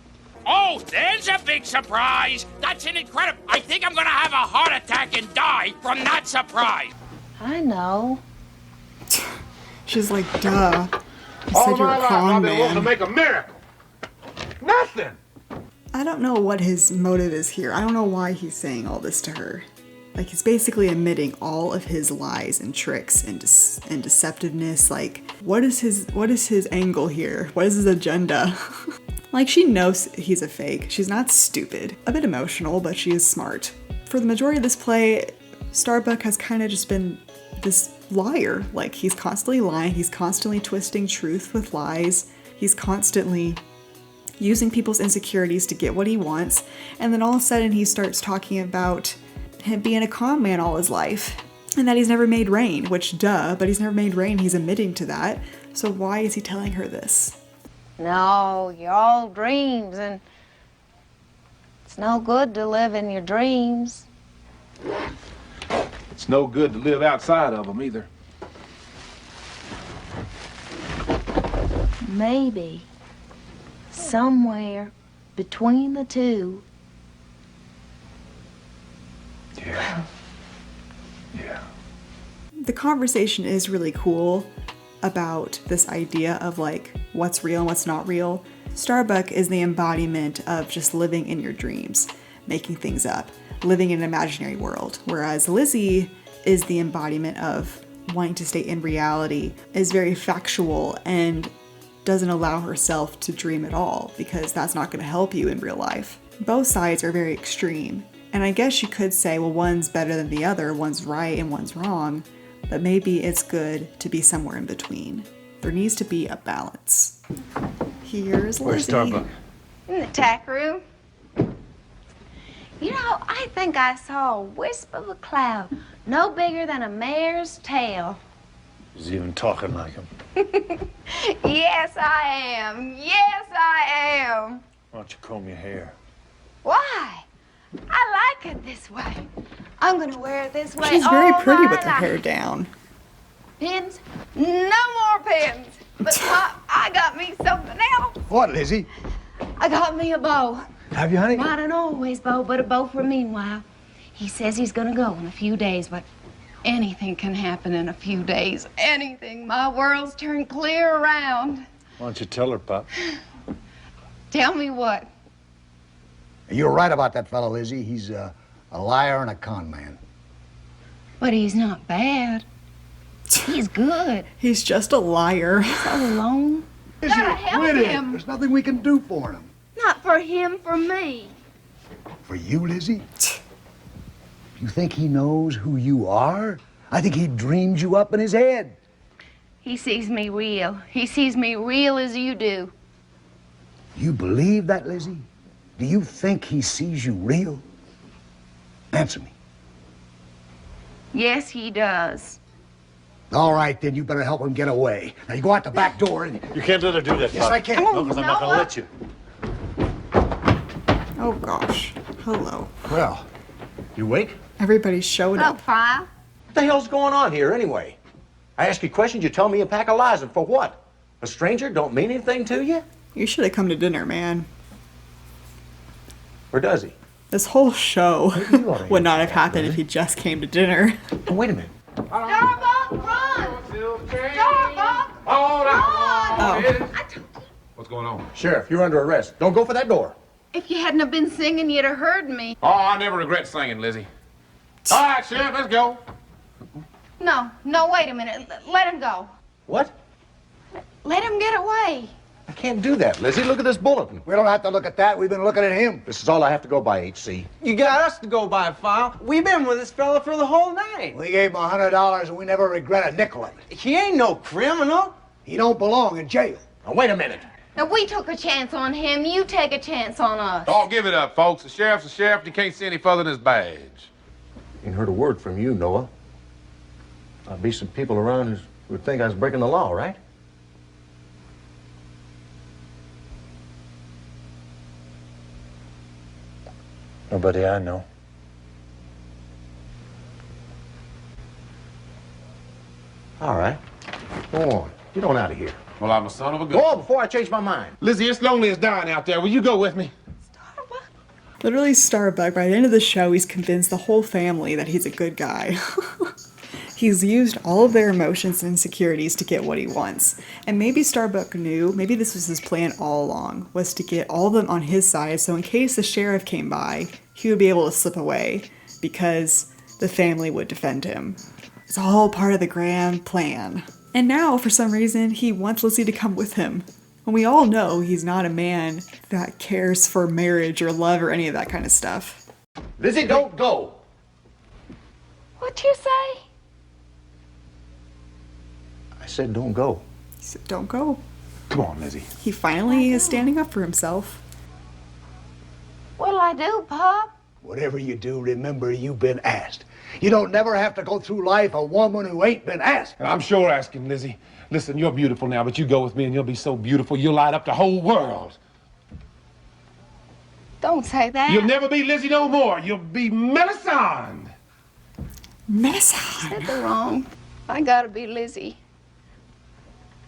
Oh, there's a big surprise. That's an incredible. I think I'm gonna have a heart attack and die from that surprise. I know. She's like, duh. You All said you're my a life con I've been wanting to man. make a miracle. Nothing. I don't know what his motive is here. I don't know why he's saying all this to her. Like, he's basically admitting all of his lies and tricks and deceptiveness. Like, what is his angle here? What is his agenda? Like, she knows he's a fake. She's not stupid. A bit emotional, but she is smart. For the majority of this play, Starbuck has kind of just been this liar. Like, he's constantly lying. He's constantly twisting truth with lies. He's constantly using people's insecurities to get what he wants. And then all of a sudden he starts talking about him being a con man all his life and that he's never made rain, which duh, but he's never made rain. He's admitting to that. So why is he telling her this? No, you're all dreams, and it's no good to live in your dreams. It's no good to live outside of them either. Maybe somewhere between the two. Yeah. Yeah. The conversation is really cool about this idea of like what's real and what's not real. Starbuck is the embodiment of just living in your dreams, making things up, living in an imaginary world. Whereas Lizzie is the embodiment of wanting to stay in reality, is very factual and doesn't allow herself to dream at all because that's not going to help you in real life. Both sides are very extreme. And I guess you could say, well, one's better than the other, one's right and one's wrong, but maybe it's good to be somewhere in between. There needs to be a balance. Here's Lizzie. Where's Starbuck? In the tack room. You know, I think I saw a wisp of a cloud, no bigger than a mare's tail. He's even talking like him. Yes, I am. Yes, I am. Why don't you comb your hair? Why? I like it this way. I'm gonna wear it this way. She's very all pretty my with her life. hair down. Pins? No more pins. But Pop, I got me something else. What, Lizzie? I got me a bow. Have you, honey? Not an always bow, but a bow for meanwhile. He says he's gonna go in a few days, but anything can happen in a few days. Anything. My world's turned clear around. Why don't you tell her, Pop? Tell me what? You're right about that fellow, Lizzie. He's a liar and a con man. But he's not bad. He's good. He's just a liar. So alone. Lizzie, Gotta help quit it. him. There's nothing we can do for him. Not for him, for me. For you, Lizzie? You think he knows who you are? I think he dreamed you up in his head. He sees me real. He sees me real as you do. You believe that, Lizzie? Do you think he sees you real? Answer me. Yes, he does. All right, then you better help him get away. Now you go out the back door and... You can't let her do that, Yes, Pop. I can. No, because I'm not going to let you. Oh gosh. Hello. Well, you awake? Everybody's showing Oh, up. Pa. What the hell's going on here anyway? I ask you questions, you tell me a pack of lies, and for what? A stranger don't mean anything to you? You should have come to dinner, man. Or does he? This whole show you ought to would not have answer that, happened if he just came to dinner. Oh, wait a minute. Starbuck, run! Starbuck, Hold on. Oh. What's going on? Sheriff, you're under arrest. Don't go for that door. If you hadn't have been singing, you'd have heard me. Oh, I never regret singing, Lizzie. All right, Sheriff, let's go. No, wait a minute. Let him go. What? Let him get away. I can't do that, Lizzie. Look at this bulletin. We don't have to look at that. We've been looking at him. This is all I have to go by, H.C. You got us to go by, File. We've been with this fella for the whole night. We gave him $100 and we never regret a nickel of it. He ain't no criminal. He don't belong in jail. Now, wait a minute. Now, we took a chance on him. You take a chance on us. Don't give it up, folks. The sheriff's a sheriff, and you can't see any further than his badge. Ain't heard a word from you, Noah. There'll be some people around who would think I was breaking the law, right? Nobody I know. All right. Go on. Get on out of here. Well, I'm a son of a Go gun. on before I change my mind. Lizzie, it's lonely as dying out there. Will you go with me? Literally Starbuck, by the end of the show, he's convinced the whole family that he's a good guy. He's used all of their emotions and insecurities to get what he wants. And maybe Starbuck knew, maybe this was his plan all along, was to get all of them on his side, so in case the sheriff came by, he would be able to slip away, because the family would defend him. It's all part of the grand plan. And now, for some reason, he wants Lizzie to come with him. And we all know he's not a man that cares for marriage or love or any of that kind of stuff. Lizzie, don't go. What'd you say? I said don't go. He said, don't go. Come on, Lizzie. He finally is standing up for himself. What'll I do, Pop? Whatever you do, remember you've been asked. You don't never have to go through life a woman who ain't been asked. And I'm sure asking, Lizzie. Listen, you're beautiful now, but you go with me and you'll be so beautiful, you'll light up the whole world. Don't say that. You'll never be Lizzie no more. You'll be Melisande. Melisande. Said the wrong. I gotta be Lizzie.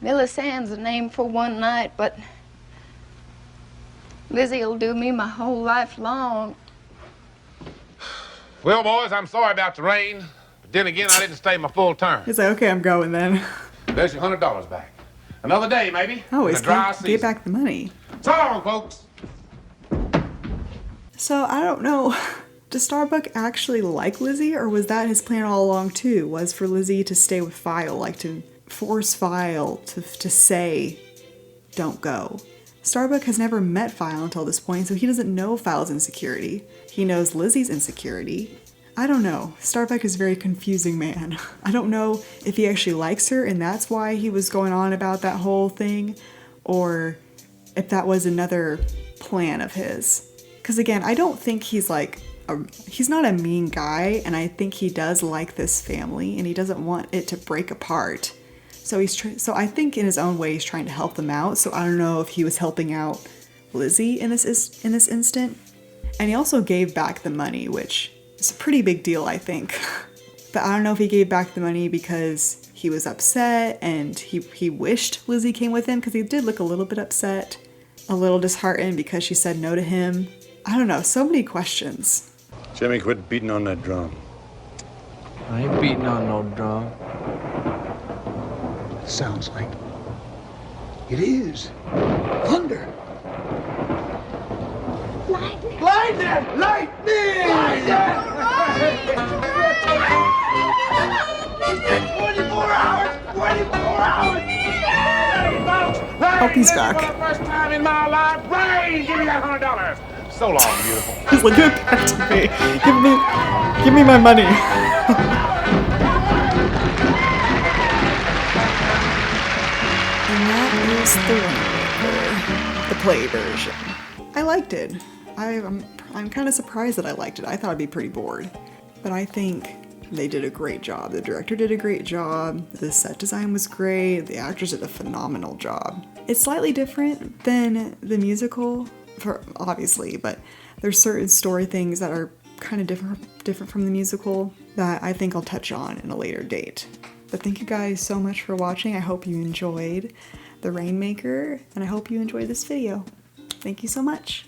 Melisand's a name for one night, but Lizzie'll do me my whole life long. Well, boys, I'm sorry about the rain, but then again, I didn't stay my full term. He's like, okay, I'm going then. There's your $100 back. Another day, maybe. Oh, in he's the dry gonna season. get back the money. So long, folks. So, I don't know. Does Starbuck actually like Lizzie, or was that his plan all along too? Was for Lizzie to stay with File, like to force File to say, don't go. Starbuck has never met File until this point, so he doesn't know File's insecurity. He knows Lizzie's insecurity. I don't know. Starbuck is a very confusing man. I don't know if he actually likes her and that's why he was going on about that whole thing, or if that was another plan of his. Because again, I don't think he's like, he's not a mean guy, and I think he does like this family and he doesn't want it to break apart. So so I think in his own way he's trying to help them out. So I don't know if he was helping out Lizzie in this instant. And he also gave back the money, which is a pretty big deal, I think. But I don't know if he gave back the money because he was upset and he wished Lizzie came with him, because he did look a little bit upset, a little disheartened because she said no to him. I don't know, so many questions. Jimmy, quit beating on that drum. I ain't beating on no drum. Sounds like it is. Thunder. Lightning. Lightning! Lightning! Lightning! 24 hours! 24 hours! Hope he's back. For the first time in my life, rain! Give me that $100. So long, beautiful. He's like, give it back to me. Give me my money. And that is the Rainmaker, the play version. I liked it. I'm kind of surprised that I liked it. I thought I'd be pretty bored. But I think they did a great job. The director did a great job. The set design was great. The actors did a phenomenal job. It's slightly different than the musical, obviously, but there's certain story things that are kind of different from the musical that I think I'll touch on in a later date. But thank you guys so much for watching. I hope you enjoyed The Rainmaker, and I hope you enjoyed this video. Thank you so much.